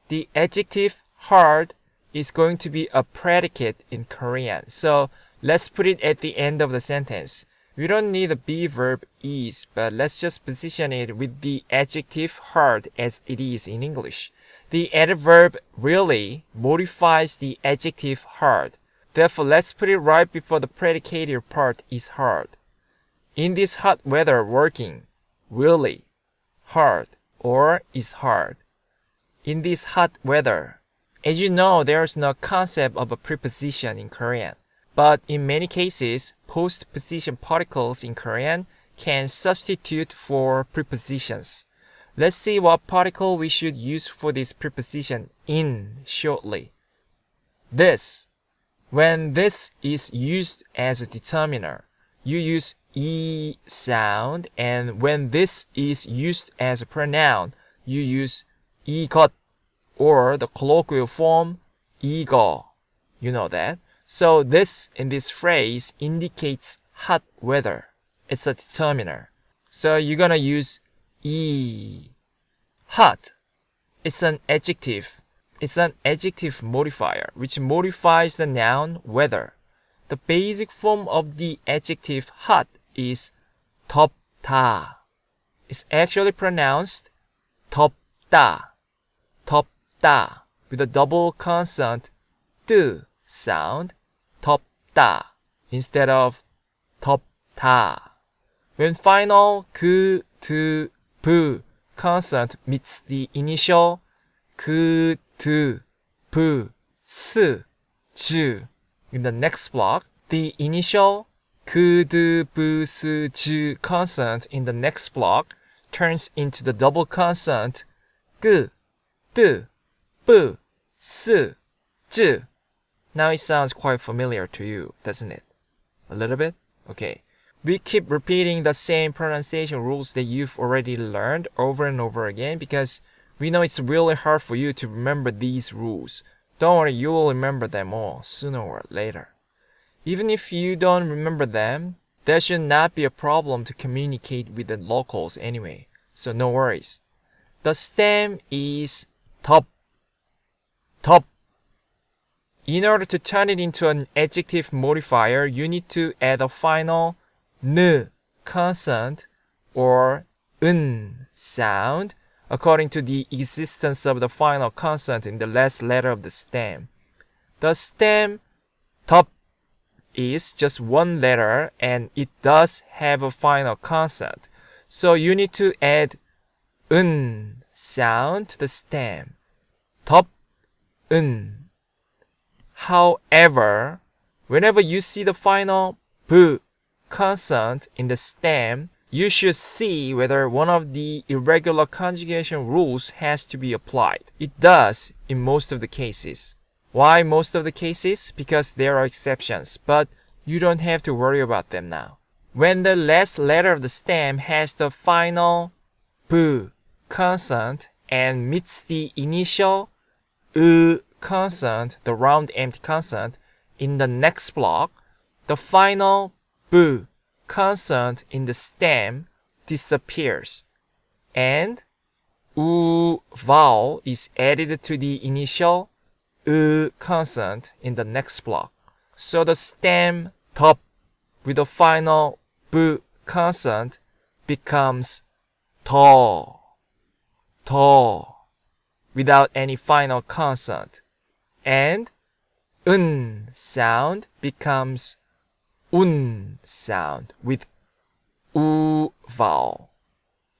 The adjective hard is going to be a predicate in Korean. So let's put it at the end of the sentence. We don't need a be verb is, but let's just position it with the adjective hard as it is in English. The adverb really modifies the adjective hard, Therefore, let's put it right before the predicated part is hard. In this hot weather, working, really, hard, or is hard. In this hot weather. As you know, there's no concept of a preposition in Korean. But in many cases, postposition particles in Korean can substitute for prepositions. Let's see what particle we should use for this preposition in shortly. This. When this is used as a determiner, you use E sound, and when this is used as a pronoun, you use 이것, or the colloquial form 이거. You know that. So this in this phrase indicates hot weather. It's a determiner. So you're gonna use 이. Hot. It's an adjective. It's an adjective modifier which modifies the noun weather. The basic form of the adjective hot is 덥다. It's actually pronounced 덥다. 덥다 with a double consonant 뜨 sound. 덥다 instead of 덥다. When final 그, 드, 브 consonant meets the initial 그, 드, 브, 스, 즈 in the next block, the initial 그, 드, 브, 스, 즈 consonant in the next block turns into the double consonant 그, 드, 브, 스, 즈. Now it sounds quite familiar to you, doesn't it? A little bit? Okay. We keep repeating the same pronunciation rules that you've already learned over and over again because we know it's really hard for you to remember these rules. Don't worry, you will remember them all sooner or later. Even if you don't remember them, there should not be a problem to communicate with the locals anyway, so no worries. The stem is 덥. 덥. In order to turn it into an adjective modifier, you need to add a final n consonant or n sound according to the existence of the final consonant in the last letter of the stem. The stem 덥 is just one letter and it does have a final consonant. So you need to add n sound to the stem. 덥, n. However, whenever you see the final b consonant in the stem, you should see whether one of the irregular conjugation rules has to be applied. It does in most of the cases. Why most of the cases? Because there are exceptions, but you don't have to worry about them now. When the last letter of the stem has the final b consonant and meets the initial consonant, the round empty consonant, in the next block, the final b consonant in the stem disappears and vowel is added to the initial consonant in the next block. So the stem 덥 with the final b consonant becomes 더 without any final consonant. And n sound becomes sound with vowel.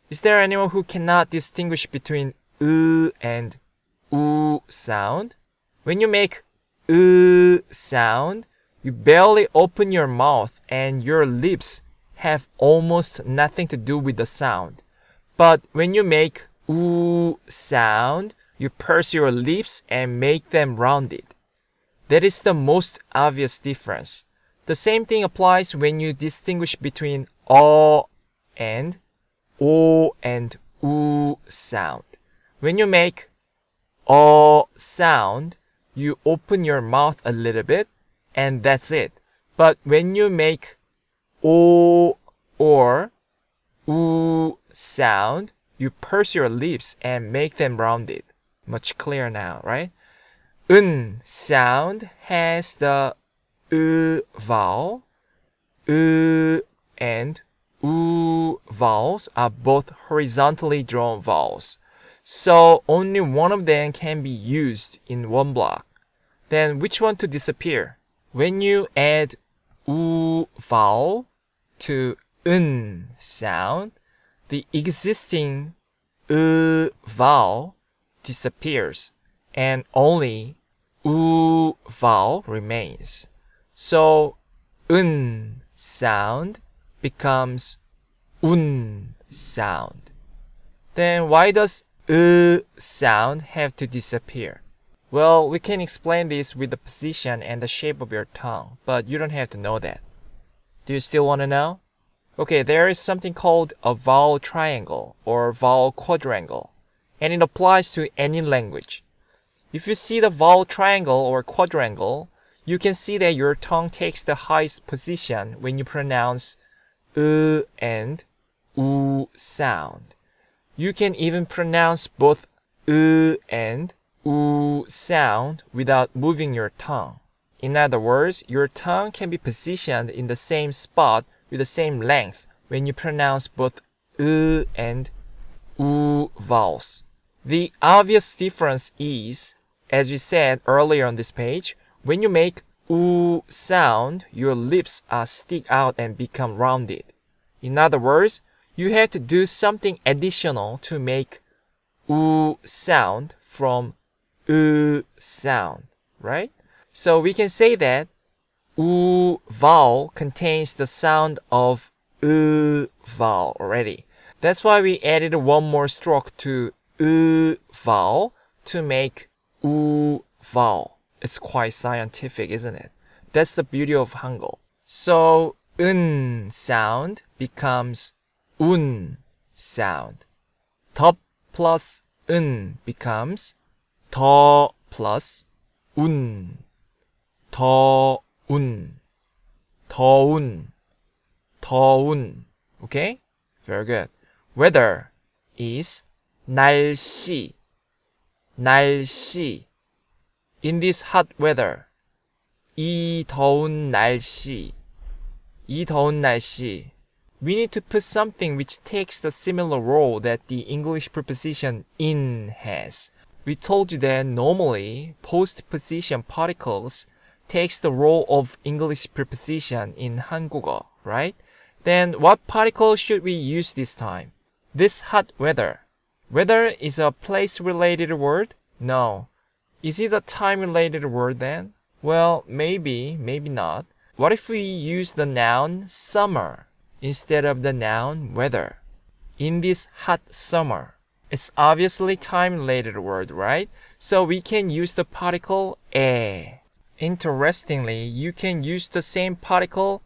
Is there anyone who cannot distinguish between and sound? When you make sound, you barely open your mouth and your lips have almost nothing to do with the sound. But when you make sound, you purse your lips and make them rounded. That is the most obvious difference. The same thing applies when you distinguish between and o and u sound. When you make sound, you open your mouth a little bit and that's it. But when you make o or u sound, you purse your lips and make them rounded. Much clearer now, right? N sound has the vowel. And u vowels are both horizontally drawn vowels. So only one of them can be used in one block. Then which one to disappear? when you add u vowel to n sound, the existing vowel disappears and only u vowel remains. So n sound becomes un sound. Then why does sound have to disappear? Well, we can explain this with the position and the shape of your tongue, but you don't have to know that. Do you still want to know? Okay, there is something called a vowel triangle or vowel quadrangle, and it applies to any language. If you see the vowel triangle or quadrangle, you can see that your tongue takes the highest position when you pronounce and u sound. You can even pronounce both and u sound without moving your tongue. In other words, your tongue can be positioned in the same spot with the same length when you pronounce both and u vowels. The obvious difference is, as we said earlier on this page, when you make u sound, your lips stick out and become rounded. In other words, you have to do something additional to make u sound from sound, right? So we can say that u vowel contains the sound of vowel already. That's why we added one more stroke to vowel to make u vowel. It's quite scientific, isn't it? That's the beauty of Hangul. So sound becomes un sound. 더 plus becomes 더 plus 운. 더운. 더운. 더운. Okay? Very good. Weather is 날씨. 날씨. In this hot weather. 이 더운 날씨. 이 더운 날씨. We need to put something which takes the similar role that the English preposition in has. We told you that normally postposition particles takes the role of English preposition in 한국어, right? Then what particle should we use this time? This hot weather. Weather is a place-related word? No. Is it a time-related word then? Well, maybe, maybe not. What if we use the noun summer instead of the noun weather? In this hot summer. It's obviously time-related word, right? So we can use the particle 에. Interestingly, you can use the same particle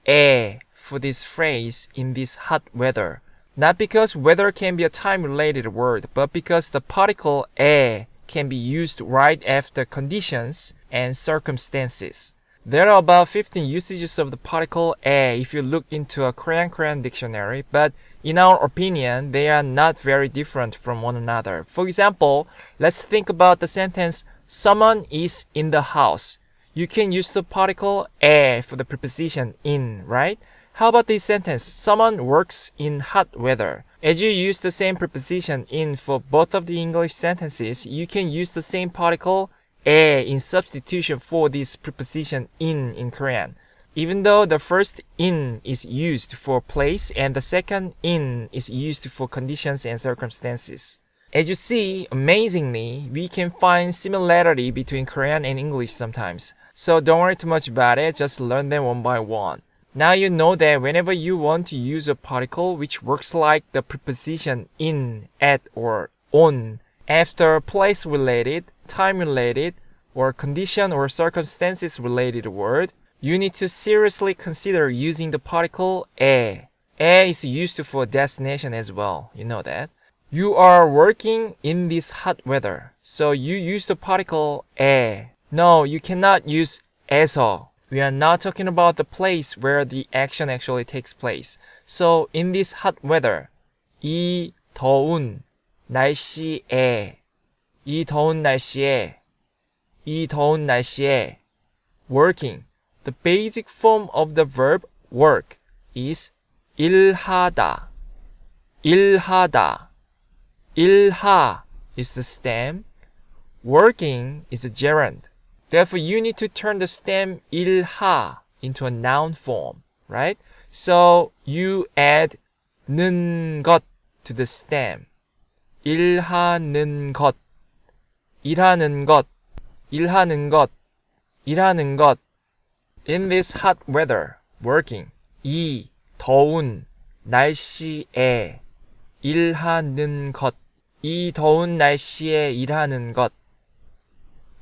에 for this phrase in this hot weather. Not because weather can be a time-related word, but because the particle 에 can be used right after conditions and circumstances. There are about 15 usages of the particle 에 if you look into a Korean dictionary, but in our opinion, they are not very different from one another. For example, let's think about the sentence, someone is in the house. You can use the particle 에 for the preposition in, right? How about this sentence, someone works in hot weather? As you use the same preposition in for both of the English sentences, you can use the same particle 에 in substitution for this preposition in Korean. Even though the first in is used for place and the second in is used for conditions and circumstances. As you see, amazingly, we can find similarity between Korean and English sometimes. So don't worry too much about it, just learn them one by one. Now you know that whenever you want to use a particle which works like the preposition in, at, or on, after place-related, time-related, or condition or circumstances-related word, you need to seriously consider using the particle 에. 에 is used for destination as well. You know that. You are working in this hot weather, so you use the particle 에. No, you cannot use 에서. We are not talking about the place where the action actually takes place. So in this hot weather, 이 더운 날씨에, 이 더운 날씨에, 이 더운 날씨에, working. The basic form of the verb work is 일하다. 일하다. 일하 is the stem. Working is a gerund. Therefore, you need to turn the stem 일하 into a noun form, right? So you add 는 것 to the stem. 일하는 것, 일하는 것, 일하는 것, 일하는 것. In this hot weather, working. 이 더운 날씨에 일하는 것. 이 더운 날씨에 일하는 것.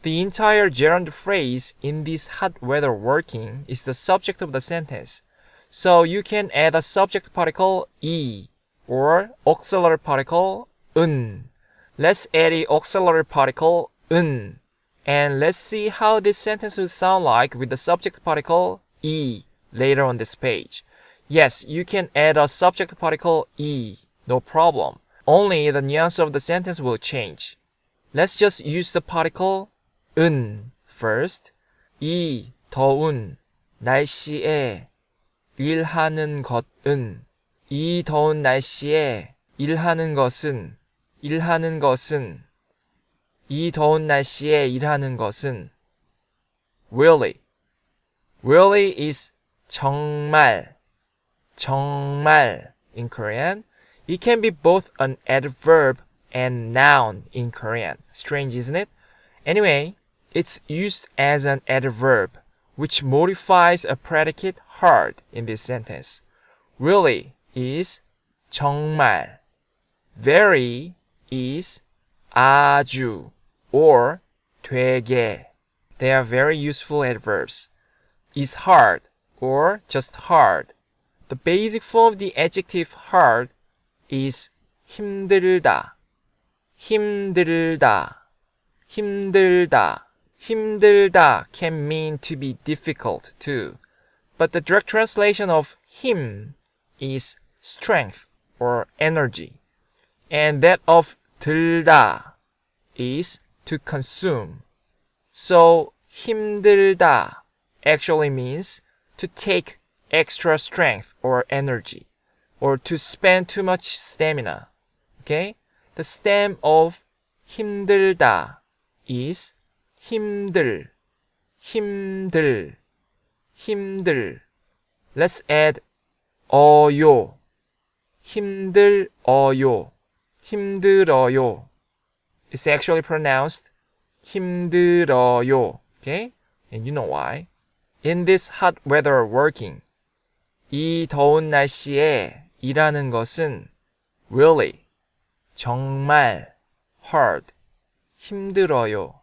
The entire gerund phrase in this hot weather working is the subject of the sentence. So you can add a subject particle 이 or auxiliary particle 은. Let's add the auxiliary particle 은. And let's see how this sentence will sound like with the subject particle 이 later on this page. Yes, you can add a subject particle 이, no problem. Only the nuance of the sentence will change. Let's just use the particle 은 first. 이 더운 날씨에 일하는 것은 이 더운 날씨에 일하는 것은 이 더운 날씨에 일하는 것은 really. Really is 정말 in Korean. It can be both an adverb and noun in Korean. Strange, isn't it? Anyway, it's used as an adverb, which modifies a predicate hard in this sentence. Really is 정말. Very is 아주 or 되게. They are very useful adverbs. Is hard or just hard. The basic form of the adjective hard is 힘들다. 힘들다. 힘들다 can mean to be difficult too. But the direct translation of 힘 is strength or energy. And that of 들다 is to consume. So 힘들다 actually means to take extra strength or energy, or to spend too much stamina. Okay? The stem of 힘들다 is 힘들. Let's add 어요. 힘들어요. It's actually pronounced 힘들어요. Okay? And you know why. In this hot weather working, 이 더운 날씨에 일하는 것은 really, 정말, hard, 힘들어요.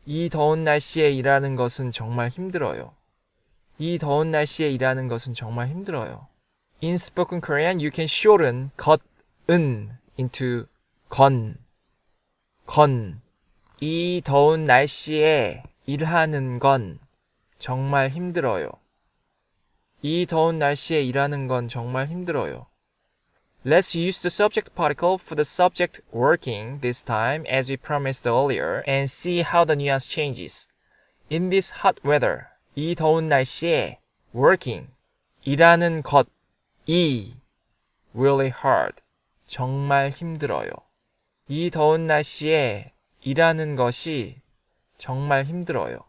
이 더운 날씨에 일하는 것은 정말 힘들어요. 이 더운 날씨에 일하는 것은 정말 힘들어요. In spoken Korean, you can shorten 것은 into 건. 이 더운 날씨에 일하는 건 정말 힘들어요. 이 더운 날씨에 일하는 건 정말 힘들어요. Let's use the subject particle for the subject working this time as we promised earlier and see how the nuance changes. In this hot weather, 이 더운 날씨에 working, 일하는 것이 really hard, 정말 힘들어요. 이 더운 날씨에 일하는 것이 정말 힘들어요.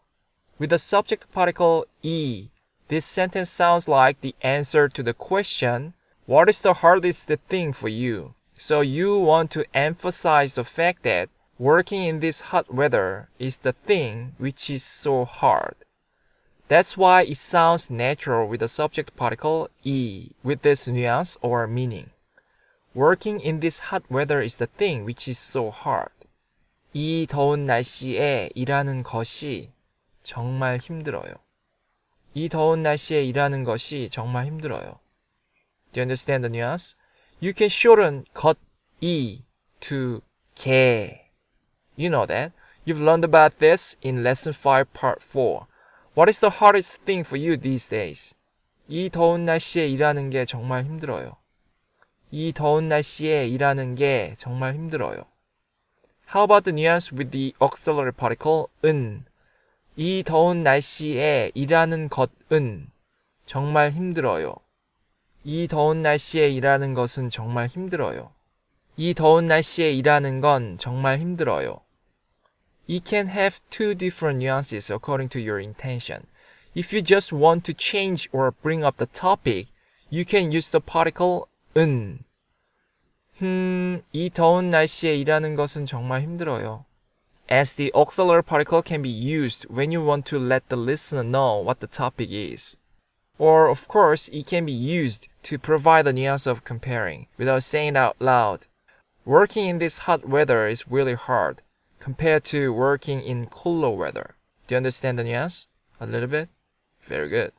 With the subject particle 이, this sentence sounds like the answer to the question, what is the hardest thing for you? So you want to emphasize the fact that working in this hot weather is the thing which is so hard. That's why it sounds natural with the subject particle 이 with this nuance or meaning. Working in this hot weather is the thing which is so hard. 이 더운 날씨에 일하는 것이 정말 힘들어요. 이 더운 날씨에 일하는 것이 정말 힘들어요. Do you understand the nuance? You can shorten 것이 to 개. You know that. You've learned about this in lesson 5 part 4. What is the hardest thing for you these days? 이 더운 날씨에 일하는 게 정말 힘들어요. 이 더운 날씨에 일하는 게 정말 힘들어요. How about the nuance with the auxiliary particle 은? 이 더운 날씨에 일하는 것은 정말 힘들어요. 이 더운 날씨에 일하는 것은 정말 힘들어요. 이 더운 날씨에 일하는 건 정말 힘들어요. it can have two different nuances according to your intention. If you just want to change or bring up the topic, you can use the particle 은. 이 더운 날씨에 일하는 것은 정말 힘들어요. As the auxiliary particle can be used when you want to let the listener know what the topic is. Or, of course, it can be used to provide the nuance of comparing without saying it out loud. Working in this hot weather is really hard compared to working in cooler weather. Do you understand the nuance? A little bit? Very good.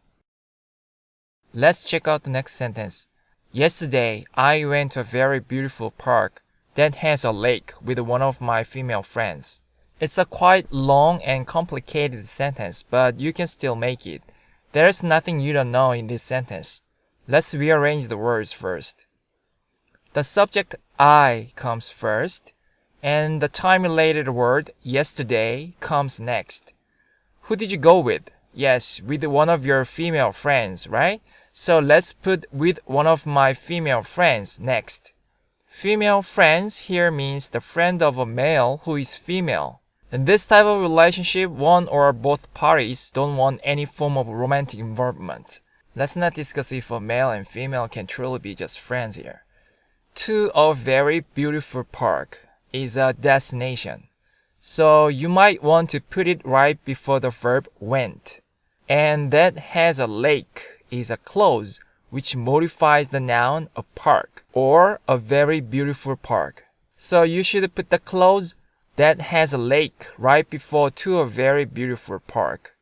Let's check out the next sentence. Yesterday, I went to a very beautiful park that has a lake with one of my female friends. It's a quite long and complicated sentence, but you can still make it. There's nothing you don't know in this sentence. Let's rearrange the words first. The subject I comes first, and the time-related word yesterday comes next. Who did you go with? Yes, with one of your female friends, right? So let's put with one of my female friends next. Female friends here means the friend of a male who is female. In this type of relationship, one or both parties don't want any form of romantic involvement. Let's not discuss if a male and female can truly be just friends here. To a very beautiful park is a destination. So you might want to put it right before the verb went. And that has a lake is a clause which modifies the noun a park or a very beautiful park. So you should put the clause that has a lake right before to a very beautiful park.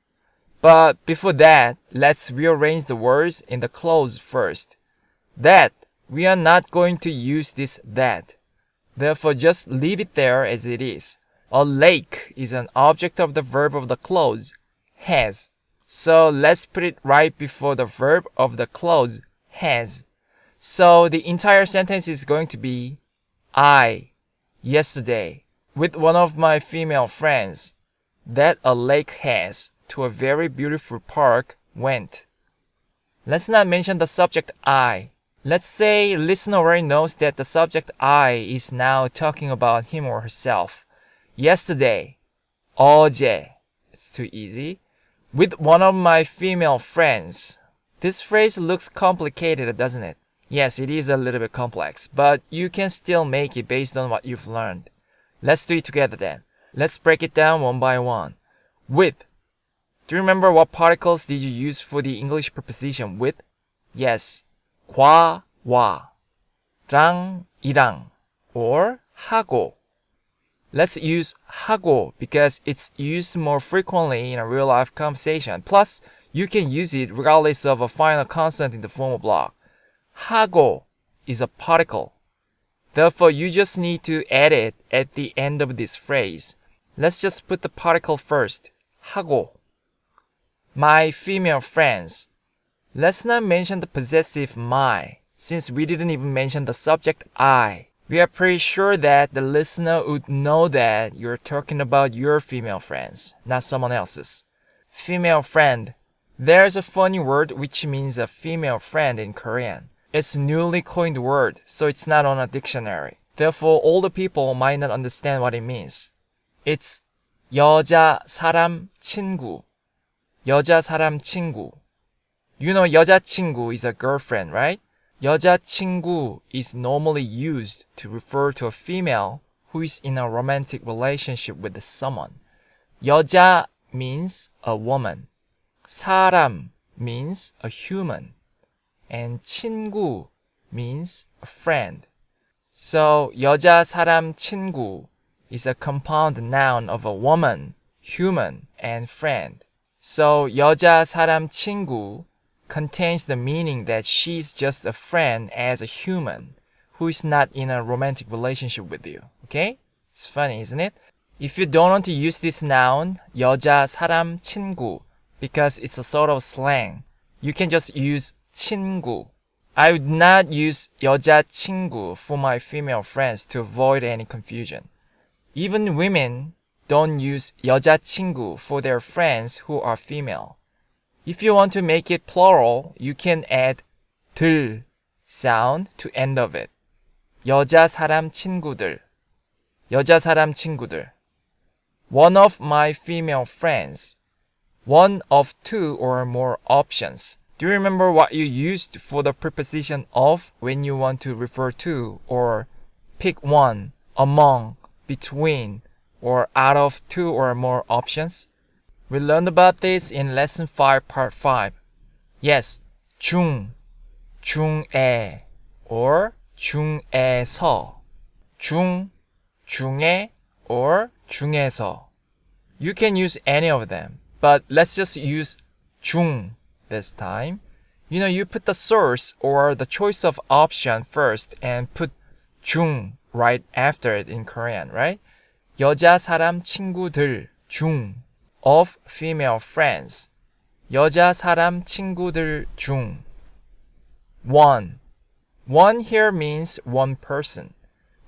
But before that, let's rearrange the words in the clause first. That, we are not going to use this that. Therefore, just leave it there as it is. A lake is an object of the verb of the clause, has. So let's put it right before the verb of the clause, has. So the entire sentence is going to be, I, yesterday, with one of my female friends, that a lake has, to a very beautiful park, went. Let's not mention the subject I. Let's say listener already knows that the subject I is now talking about him or herself. Yesterday, 어제, it's too easy, with one of my female friends. This phrase looks complicated, doesn't it? Yes, it is a little bit complex, but you can still make it based on what you've learned. Let's do it together then. Let's break it down one by one. With. Do you remember what particles did you use for the English preposition with? Yes. 과, 와. 랑, 이랑. Or 하고. Let's use 하고 because it's used more frequently in a real-life conversation. Plus, you can use it regardless of a final consonant in the formal block. 하고 is a particle. Therefore, you just need to add it at the end of this phrase. Let's just put the particle first. 하고. My female friends. Let's not mention the possessive my, since we didn't even mention the subject I. We are pretty sure that the listener would know that you're talking about your female friends, not someone else's. Female friend. There's a funny word which means a female friend in Korean. It's a newly coined word, so it's not on a dictionary. Therefore, older people might not understand what it means. It's 여자 사람 친구. 여자 사람 친구. You know 여자친구 is a girlfriend, right? 여자친구 is normally used to refer to a female who is in a romantic relationship with someone. 여자 means a woman. 사람 means a human. And 친구 means a friend. So 여자 사람 친구 is a compound noun of a woman, human, and friend. So 여자 사람 친구 contains the meaning that she's just a friend as a human who is not in a romantic relationship with you. Okay? It's funny, isn't it? If you don't want to use this noun, 여자 사람 친구, because it's a sort of slang, you can just use 친구. I would not use 여자친구 for my female friends to avoid any confusion. Even women don't use 여자친구 for their friends who are female. If you want to make it plural, you can add 들 sound to end of it. 여자 사람 친구들. 여자 사람 친구들. one of my female friends. One of two or more options. Do you remember what you used for the preposition of when you want to refer to or pick one, among, between, or out of two or more options? We learned about this in lesson 5, part 5. Yes, 중, 중에, or 중에서. 중, 중에, or 중에서. You can use any of them, but let's just use 중 this time. You put the source or the choice of option first and put 중 right after it in Korean, right? 여자 사람 친구들 중 of female friends. 여자 사람 친구들 중. One. One here means one person.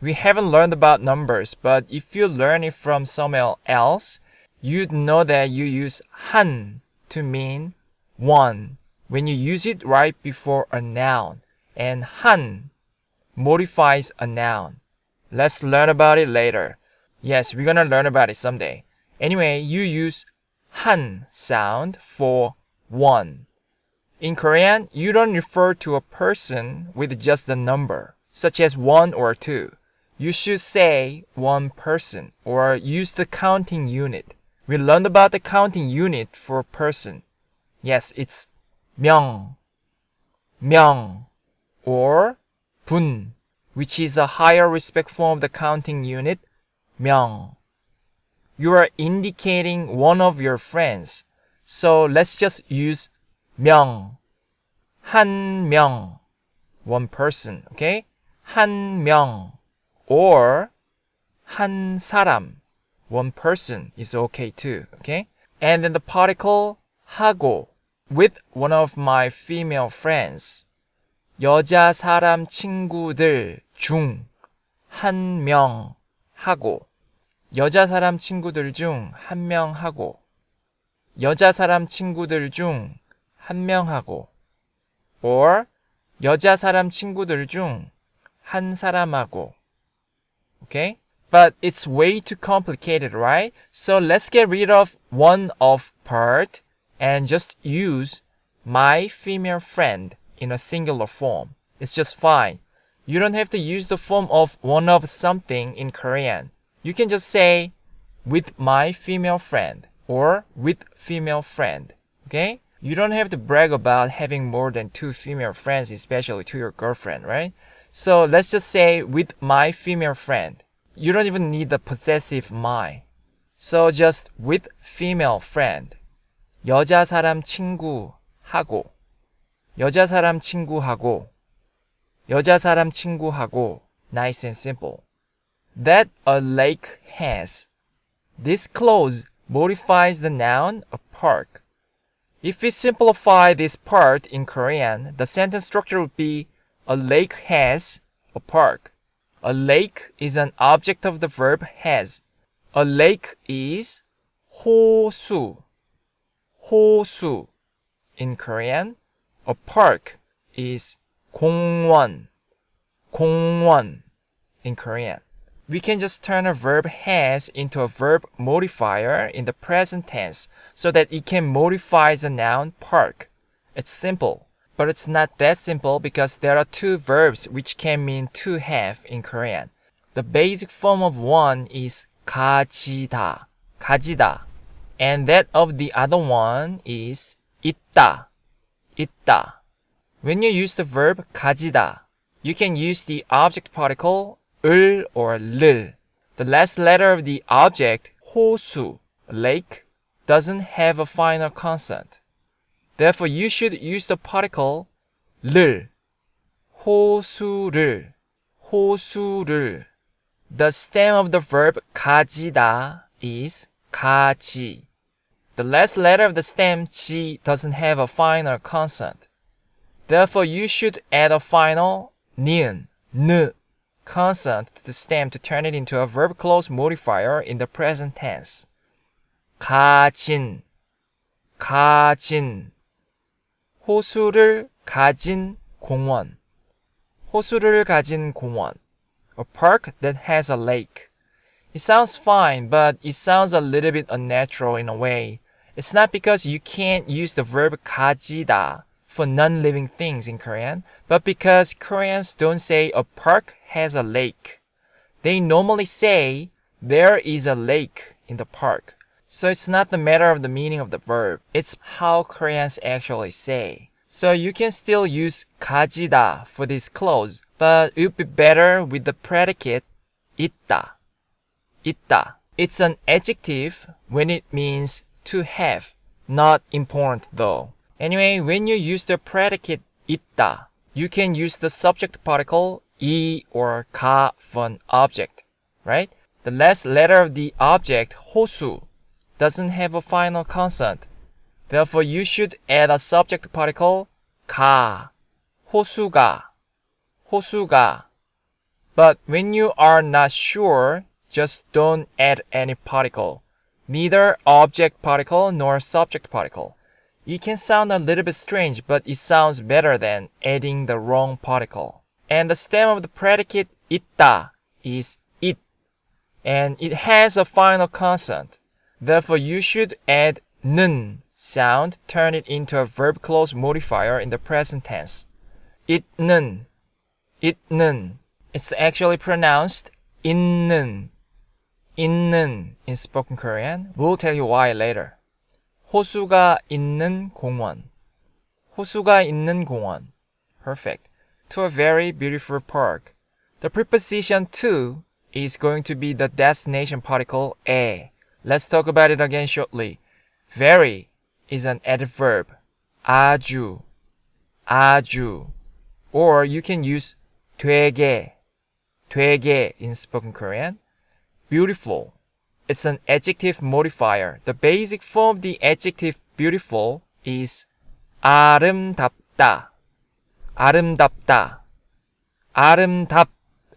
We haven't learned about numbers, but if you learn it from somewhere else, you'd know that you use 한 to mean one when you use it right before a noun, and 한 modifies a noun. Let's learn about it later. Yes, we're gonna learn about it someday. Anyway, you use 한 sound for one. In Korean, you don't refer to a person with just a number, such as 1 or 2. You should say one person or use the counting unit. We learned about the counting unit for person. Yes, it's 명, 명, or 분, which is a higher respect form of the counting unit, 명. You are indicating one of your friends, so let's just use 명, 한 명, one person, okay? 한 명, or 한 사람, one person is okay too, okay? And then the particle 하고, with one of my female friends. 여자 사람 친구들 중 한 명 하고. 여자 사람 친구들 중 한 명 하고. 여자 사람 친구들 중 한 명 하고. Or 여자 사람 친구들 중 한 사람하고. Okay? But it's way too complicated, right? So let's get rid of one of part and just use my female friend in a singular form. It's just fine. You don't have to use the form of one of something in Korean. You can just say with my female friend or with female friend. Okay? You don't have to brag about having more than 2 female friends, especially to your girlfriend, right? So let's just say with my female friend. You don't even need the possessive my. So just with female friend. 여자 사람 친구하고. 여자 사람 친구하고. 여자 사람 친구하고. Nice and simple. That a lake has. This clause modifies the noun a park. If we simplify this part in Korean, the sentence structure would be a lake has a park. A lake is an object of the verb has. A lake is 호수. 호수 in Korean. A park is 공원. 공원 in Korean. We can just turn a verb has into a verb modifier in the present tense so that it can modify the noun park. It's simple, but it's not that simple because there are 2 verbs which can mean to have in Korean. The basic form of one is 가지다, 가지다, and that of the other one is 있다, 있다. When you use the verb 가지다, you can use the object particle 을 or 를. The last letter of the object, 호수, lake, doesn't have a final consonant. Therefore, you should use the particle 를, 호수를, 호수를. The stem of the verb 가지다 is 가지. The last letter of the stem 지 doesn't have a final consonant. Therefore, you should add a final 니은, 느, consonant to the stem to turn it into a verb clause modifier in the present tense. 가진, 가진. 호수를 가진 공원. 호수를 가진 공원. A park that has a lake. It sounds fine, but it sounds a little bit unnatural in a way. It's not because you can't use the verb 가지다 for non-living things in Korean, but because Koreans don't say a park has a lake. They normally say there is a lake in the park. So it's not the matter of the meaning of the verb. It's how Koreans actually say. So you can still use 가지다 for this clause, but it would be better with the predicate 있다. 있다. It's an adjective when it means to have. Not important though. Anyway, when you use the predicate 있다, you can use the subject particle 이 or 가 for an object, right? The last letter of the object, 호수, doesn't have a final consonant. Therefore, you should add a subject particle 가, 호수가, 호수가. But when you are not sure, just don't add any particle. Neither object particle nor subject particle. It can sound a little bit strange, but it sounds better than adding the wrong particle. And the stem of the predicate 있다 is it, and it has a final consonant. Therefore, you should add 는 sound, turn it into a verb clause modifier in the present tense. 있는, 있는. It's actually pronounced 있는, 있는 in spoken Korean. We'll tell you why later. 호수가 있는 공원. 호수가 있는 공원. Perfect. To a very beautiful park. The preposition to is going to be the destination particle 에. Let's talk about it again shortly. Very is an adverb. 아주, 아주. Or you can use 되게, 되게 in spoken Korean. Beautiful. It's an adjective modifier. The basic form of the adjective beautiful is 아름답다. 아름답다. 아름답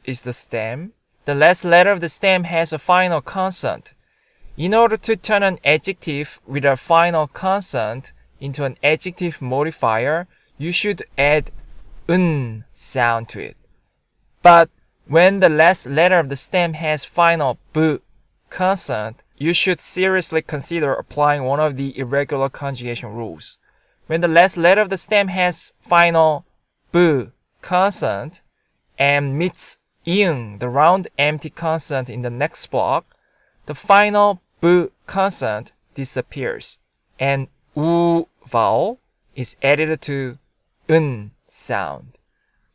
is the stem. The last letter of the stem has a final consonant. In order to turn an adjective with a final consonant into an adjective modifier, you should add 은 sound to it. But when the last letter of the stem has final b consonant, you should seriously consider applying one of the irregular conjugation rules. When the last letter of the stem has final b consonant and meets ing, the round empty consonant in the next block, the final b consonant disappears and u vowel is added to 은 sound.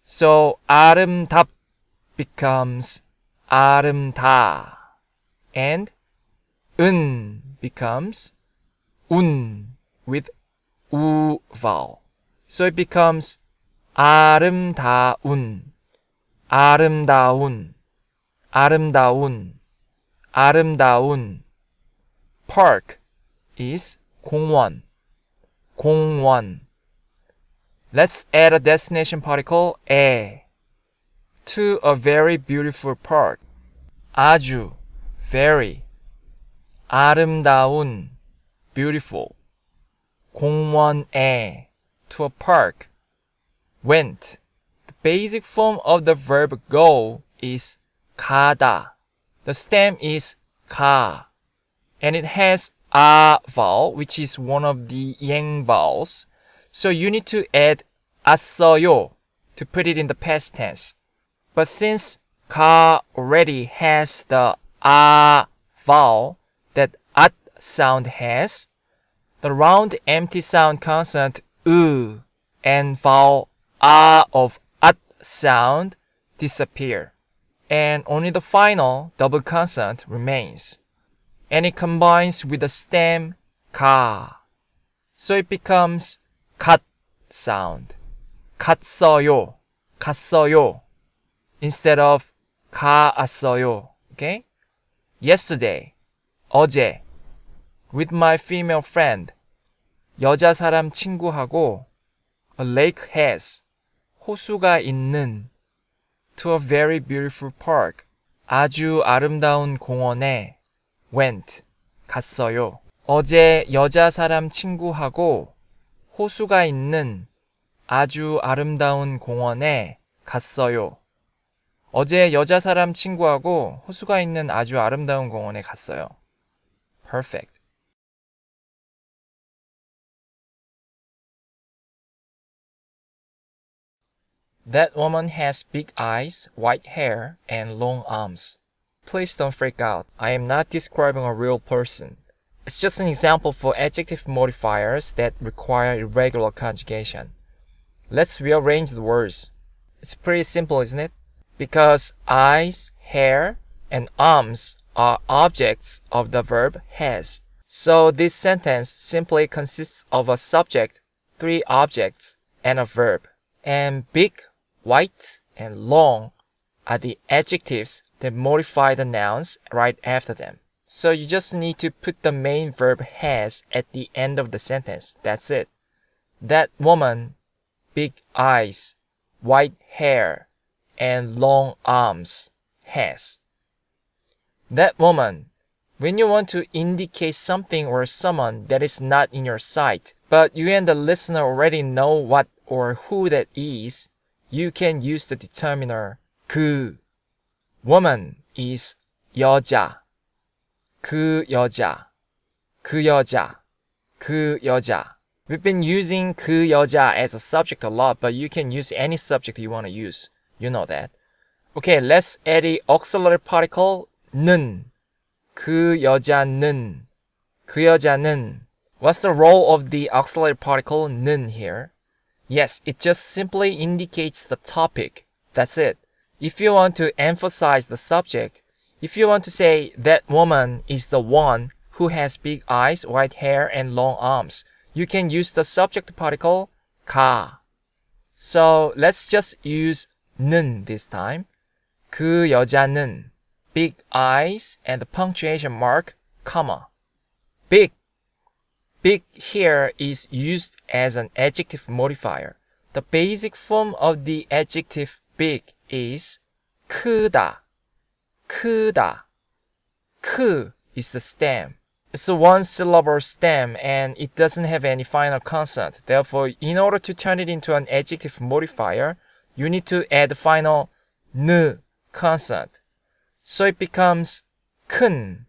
So 아름답 becomes 아름다 and 은 becomes 운 with u vowel. So it becomes 아름다운, 아름다운, 아름다운, 아름다운. Park is 공원, 공원. Let's add a destination particle 에 to a very beautiful park. 아주, very. 아름다운, beautiful. 공원에, to a park. Went. The basic form of the verb go is 가다. The stem is 가, and it has a vowel, which is one of the yang vowels. So you need to add 왔어요 to put it in the past tense. But since 가 already has the a vowel that at sound has, the round empty sound consonant 으 and vowel a of at sound disappear, and only the final double consonant remains, and it combines with the stem 가, so it becomes 갓 sound. 갔어요, 갔어요, instead of 가았어요. Okay? Yesterday, 어제, with my female friend, 여자 사람 친구하고, a lake has, 호수가 있는, to a very beautiful park, 아주 아름다운 공원에, went, 갔어요. 어제 여자 사람 친구하고, 호수가 있는 아주 아름다운 공원에 갔어요. 어제 여자 사람 친구하고 호수가 있는 아주 아름다운 공원에 갔어요. Perfect. That woman has big eyes, white hair, and long arms. Please don't freak out. I am not describing a real person. It's just an example for adjective modifiers that require irregular conjugation. Let's rearrange the words. It's pretty simple, isn't it? Because eyes, hair, and arms are objects of the verb has. So this sentence simply consists of a subject, three objects, and a verb. And big, white, and long are the adjectives that modify the nouns right after them. So you just need to put the main verb has at the end of the sentence. That's it. That woman, big eyes, white hair, and long arms, has. That woman. When you want to indicate something or someone that is not in your sight, but you and the listener already know what or who that is, you can use the determiner 그. Woman is 여자. 그 여자. 그 여자. 그 여자. We've been using 그 여자 as a subject a lot, but you can use any subject you want to use. You know that. Okay, let's add the auxiliary particle 는. 그 여자는. 그 여자는. What's the role of the auxiliary particle 는 here? Yes, it just simply indicates the topic. That's it. If you want to emphasize the subject, if you want to say that woman is the one who has big eyes, white hair, and long arms, you can use the subject particle 가. So let's just use 는 this time. 그 여자는. Big eyes and the punctuation mark, comma. Big. Big here is used as an adjective modifier. The basic form of the adjective big is 크다. 크다. 크 is the stem. It's a one-syllable stem and it doesn't have any final consonant. Therefore, in order to turn it into an adjective modifier, you need to add the final 느 consonant. So it becomes 큰.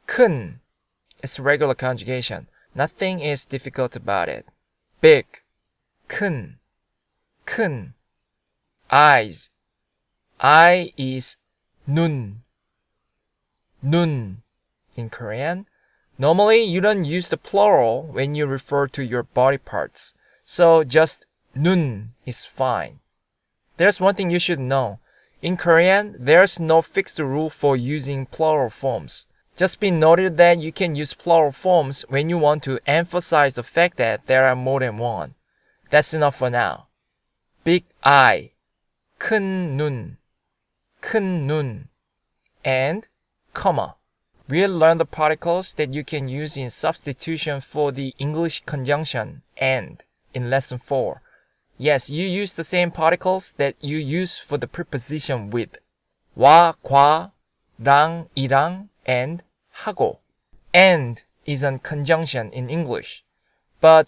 큰. It's regular conjugation. Nothing is difficult about it. Big. 큰. 큰. Eyes. I is 눈. 눈. In Korean, normally you don't use the plural when you refer to your body parts. So just 눈 is fine. There's one thing you should know. In Korean, there's no fixed rule for using plural forms. Just be noted that you can use plural forms when you want to emphasize the fact that there are more than one. That's enough for now. Big eye, 큰 눈, 큰 눈, and comma. We'll learn the particles that you can use in substitution for the English conjunction and in lesson 4. Yes, you use the same particles that you use for the preposition with. 와, 과, 랑, 이랑, and 하고. And is a conjunction in English. But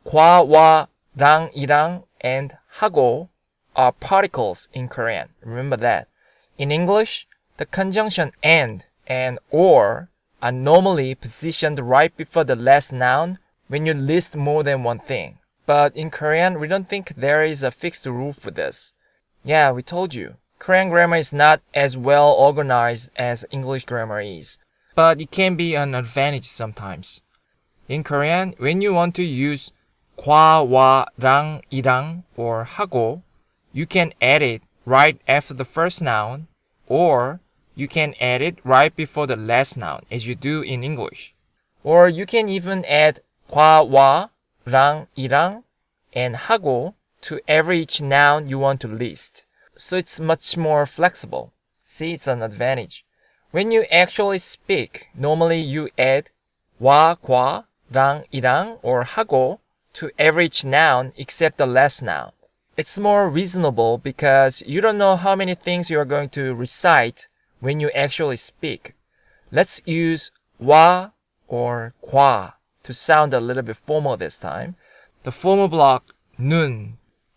과, 와, 랑, 이랑, and 하고 are particles in Korean. Remember that. In English, the conjunction and or are normally positioned right before the last noun when you list more than one thing. But in Korean, we don't think there is a fixed rule for this. Yeah, we told you. Korean grammar is not as well organized as English grammar is. But it can be an advantage sometimes. In Korean, when you want to use 과, 와, 랑, 이랑, or 하고, you can add it right after the first noun, or you can add it right before the last noun, as you do in English. Or you can even add 과, 와, 랑, 이랑, and 하고 to every each noun you want to list. So it's much more flexible. See, it's an advantage. When you actually speak, normally you add 와, 과, 랑, 이랑, or 하고 to every each noun except the last noun. It's more reasonable because you don't know how many things you are going to recite when you actually speak. Let's use 와 or 과 to sound a little bit formal this time. The formal block 눈,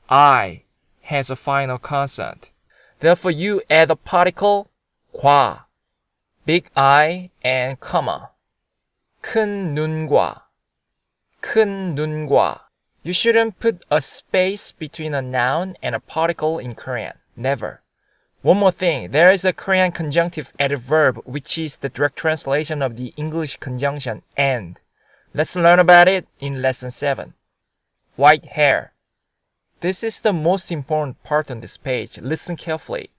I has a final consonant. Therefore, you add the particle 과, big I and comma. 큰 눈과, 큰 눈과. You shouldn't put a space between a noun and a particle in Korean. Never. One more thing, there is a Korean conjunctive adverb which is the direct translation of the English conjunction and. Let's learn about it in lesson 7. White hair. This is the most important part on this page. Listen carefully.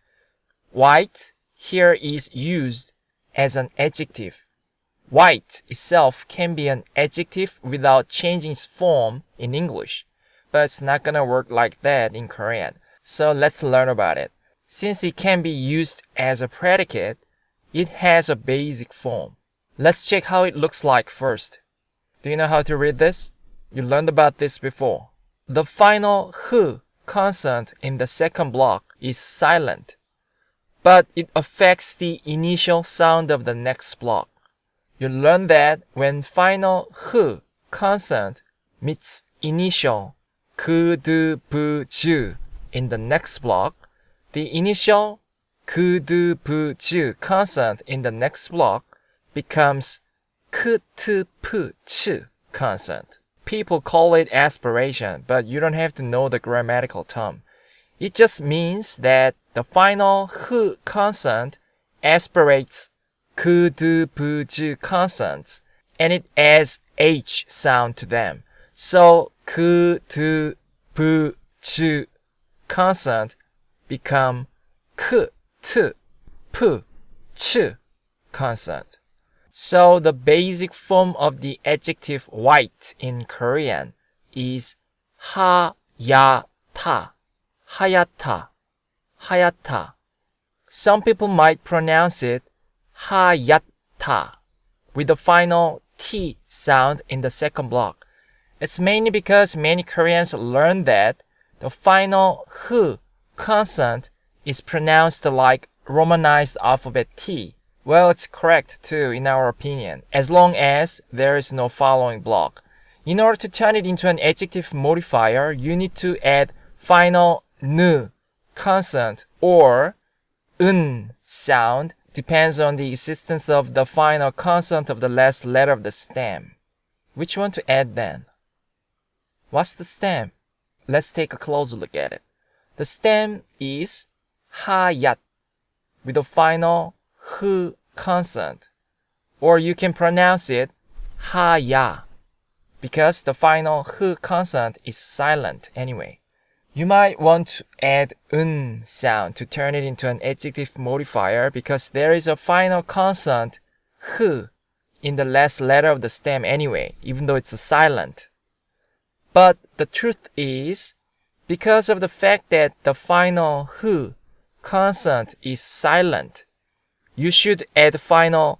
White here is used as an adjective. White itself can be an adjective without changing its form in English, but it's not gonna work like that in Korean. So let's learn about it. Since it can be used as a predicate, it has a basic form. Let's check how it looks like first. Do you know how to read this? You learned about this before. The final h consonant in the second block is silent, but it affects the initial sound of the next block. You learn that when final h consonant meets initial k, d, b, j in the next block, the initial k, d, b, j consonant in the next block becomes k, t, p, ch consonant. People call it aspiration, but you don't have to know the grammatical term. It just means that the final h consonant aspirates k, d, p, j consonants, and it adds h sound to them. So k, d, p, j consonant become k, t, p, ch consonant. So the basic form of the adjective white in Korean is 하얗다, 하얗다, 하얗다. Some people might pronounce it 하얗다 with the final T sound in the second block. It's mainly because many Koreans learned that the final h consonant is pronounced like Romanized alphabet T. Well, it's correct too, in our opinion, as long as there is no following block. In order to turn it into an adjective modifier, you need to add final n consonant or n sound, depends on the existence of the final consonant of the last letter of the stem. Which one to add then? What's the stem? Let's take a closer look at it. The stem is 하얗 with the final h consonant, or you can pronounce it 하야 because the final h consonant is silent anyway. You might want to add n sound to turn it into an adjective modifier because there is a final consonant h in the last letter of the stem anyway, even though it's a silent. But the truth is, because of the fact that the final h consonant is silent, you should add final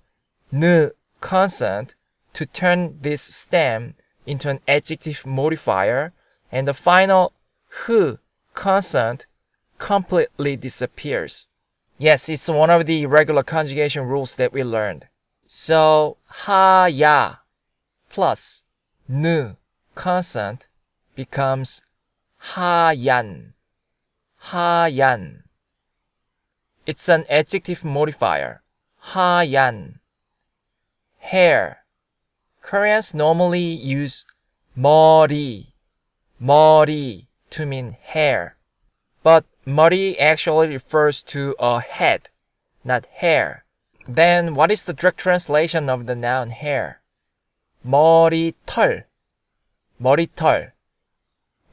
n consonant to turn this stem into an adjective modifier, and the final h consonant completely disappears. Yes, it's one of the regular conjugation rules that we learned. So 하야 plus n consonant becomes 하얀, 하얀. It's an adjective modifier. 하얀. Hair. Koreans normally use 머리, 머리 to mean hair. But 머리 actually refers to a head, not hair. Then what is the direct translation of the noun hair? 머리털, 머리털.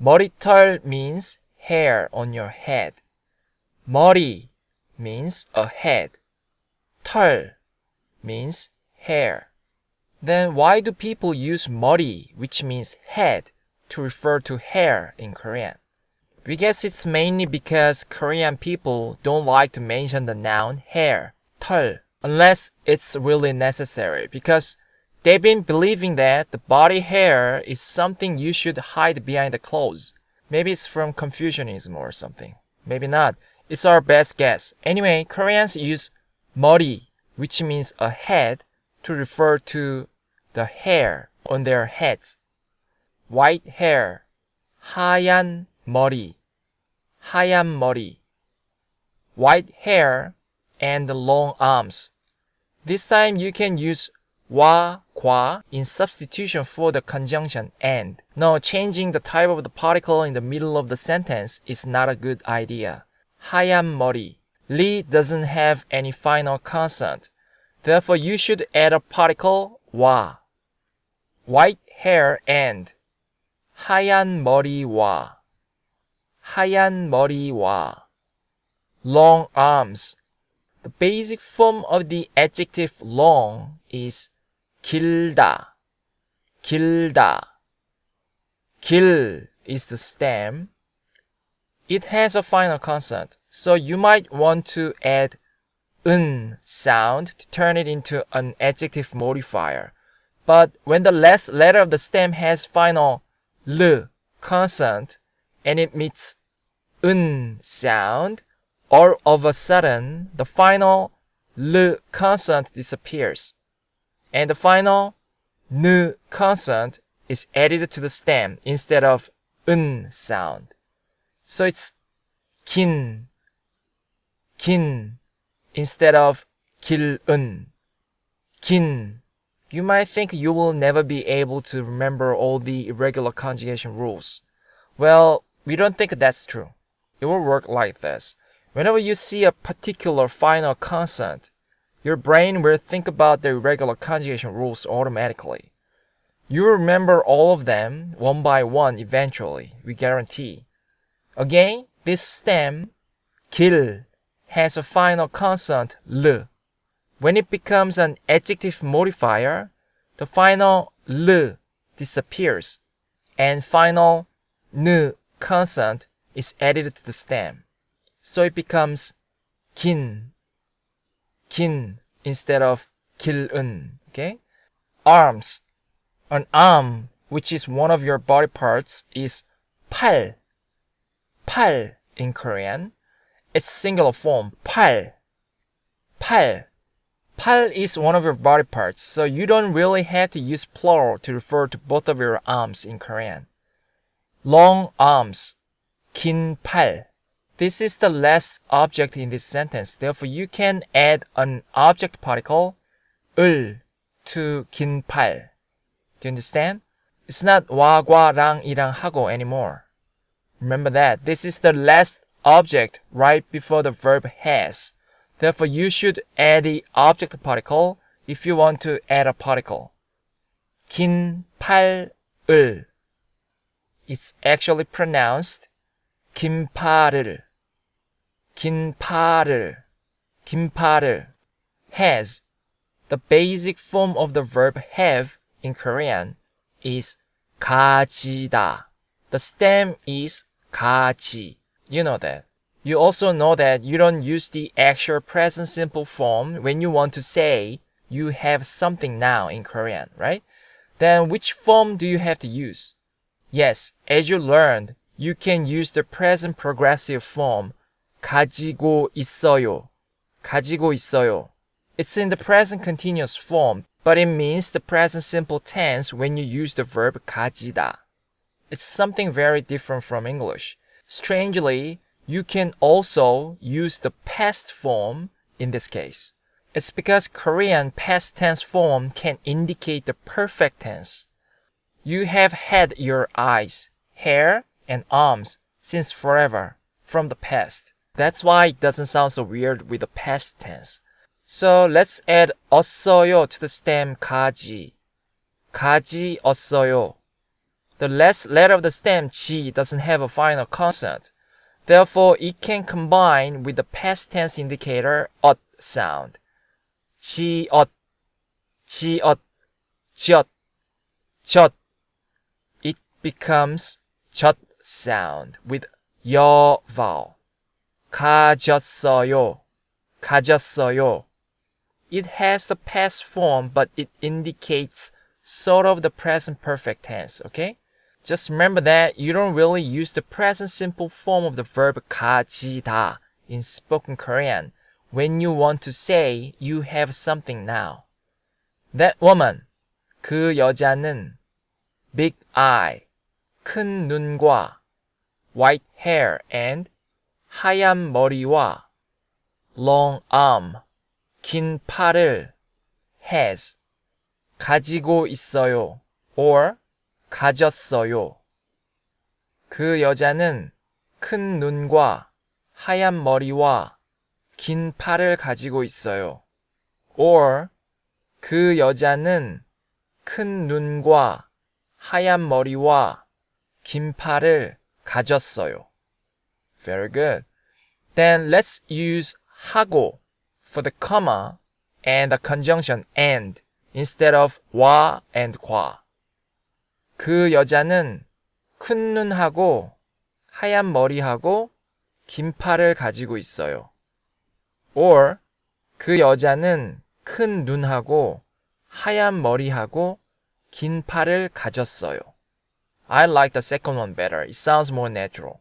머리털 means hair on your head. 머리 means a head. 털 means hair. Then why do people use 머리, which means head, to refer to hair in Korean? We guess it's mainly because Korean people don't like to mention the noun hair, 털, unless it's really necessary, because they've been believing that the body hair is something you should hide behind the clothes. Maybe it's from Confucianism or something. Maybe not. It's our best guess. Anyway, Koreans use 머리, which means a head, to refer to the hair on their heads. White hair, 하얀 머리, 하얀 머리. white hair, and long arms. This time you can use 와, 과 in substitution for the conjunction and. No, changing the type of the particle in the middle of the sentence is not a good idea. 하얀 머리. 리 doesn't have any final consonant. Therefore, you should add a particle 와. White hair and. 하얀 머리와. 하얀 머리와. Long arms. The basic form of the adjective long is 길다. 길다. 길 is the stem. It has a final consonant, so you might want to add 은 sound to turn it into an adjective modifier. But when the last letter of the stem has final l consonant and it meets 은 sound, all of a sudden the final l consonant disappears. And the final n consonant is added to the stem instead of 은 sound. So it's 긴, 긴 instead of 길은, 긴. You might think you will never be able to remember all the irregular conjugation rules. Well, we don't think that's true. It will work like this. Whenever you see a particular final consonant, your brain will think about the irregular conjugation rules automatically. You will remember all of them one by one eventually, we guarantee. Again, this stem, 길, has a final consonant l. When it becomes an adjective modifier, the final l disappears, and final n consonant is added to the stem. So it becomes 긴, 긴 instead of 길은. Okay? Arms. An arm, which is one of your body parts, is 팔. 팔 in Korean. It's singular form. 팔. 팔. 팔 is one of your body parts, so you don't really have to use plural to refer to both of your arms in Korean. Long arms. 긴 팔. This is the last object in this sentence. Therefore, you can add an object particle, 을, to 긴 팔. Do you understand? It's not 와, 과, 랑, 이랑, 하고 anymore. Remember that. This is the last object right before the verb has. Therefore, you should add the object particle if you want to add a particle. 긴 팔을. It's actually pronounced 긴 팔을. 긴 팔을. 긴 팔을. Has. The basic form of the verb have in Korean is 가지다. The stem is 가지. You know that. You also know that you don't use the actual present simple form when you want to say you have something now in Korean, right? Then which form do you have to use? Yes, as you learned, you can use the present progressive form 가지고 있어요. 가지고 있어요. It's in the present continuous form, but it means the present simple tense when you use the verb 가지다. It's something very different from English. Strangely, you can also use the past form in this case. It's because Korean past tense form can indicate the perfect tense. You have had your eyes, hair, and arms since forever, from the past. That's why it doesn't sound so weird with the past tense. So let's add 없어요 to the stem 가지. 가지 없어요. The last letter of the stem 지 doesn't have a final consonant. Therefore, it can combine with the past tense indicator 엇 sound. 지엇, 지엇, 젖, 젖. It becomes 젖 sound with 여 vowel. 가졌어요, 가졌어요. It has the past form, but it indicates sort of the present perfect tense, okay? Just remember that you don't really use the present simple form of the verb 가지다 in spoken Korean when you want to say you have something now. That woman, 그 여자는 big eye, 큰 눈과 white hair and 하얀 머리와 long arm, 긴 팔을 has, 가지고 있어요 or 가졌어요. 그 여자는 큰 눈과 하얀 머리와 긴 팔을 가지고 있어요. or 그 여자는 큰 눈과 하얀 머리와 긴 팔을 가졌어요. Very good. Then let's use 하고 for the comma and the conjunction and instead of 와 and 과. 그 여자는 큰 눈하고 하얀 머리하고 긴 팔을 가지고 있어요. or 그 여자는 큰 눈하고 하얀 머리하고 긴 팔을 가졌어요. I like the second one better. It sounds more natural.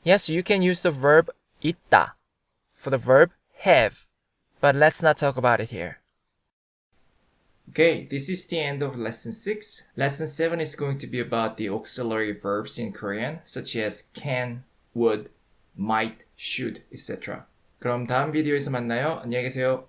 Yes, you can use the verb 있다 for the verb have, but let's not talk about it here. Okay, this is the end of lesson 6. Lesson 7 is going to be about the auxiliary verbs in Korean, such as can, would, might, should, etc. 그럼 다음 비디오에서 만나요. 안녕히 계세요.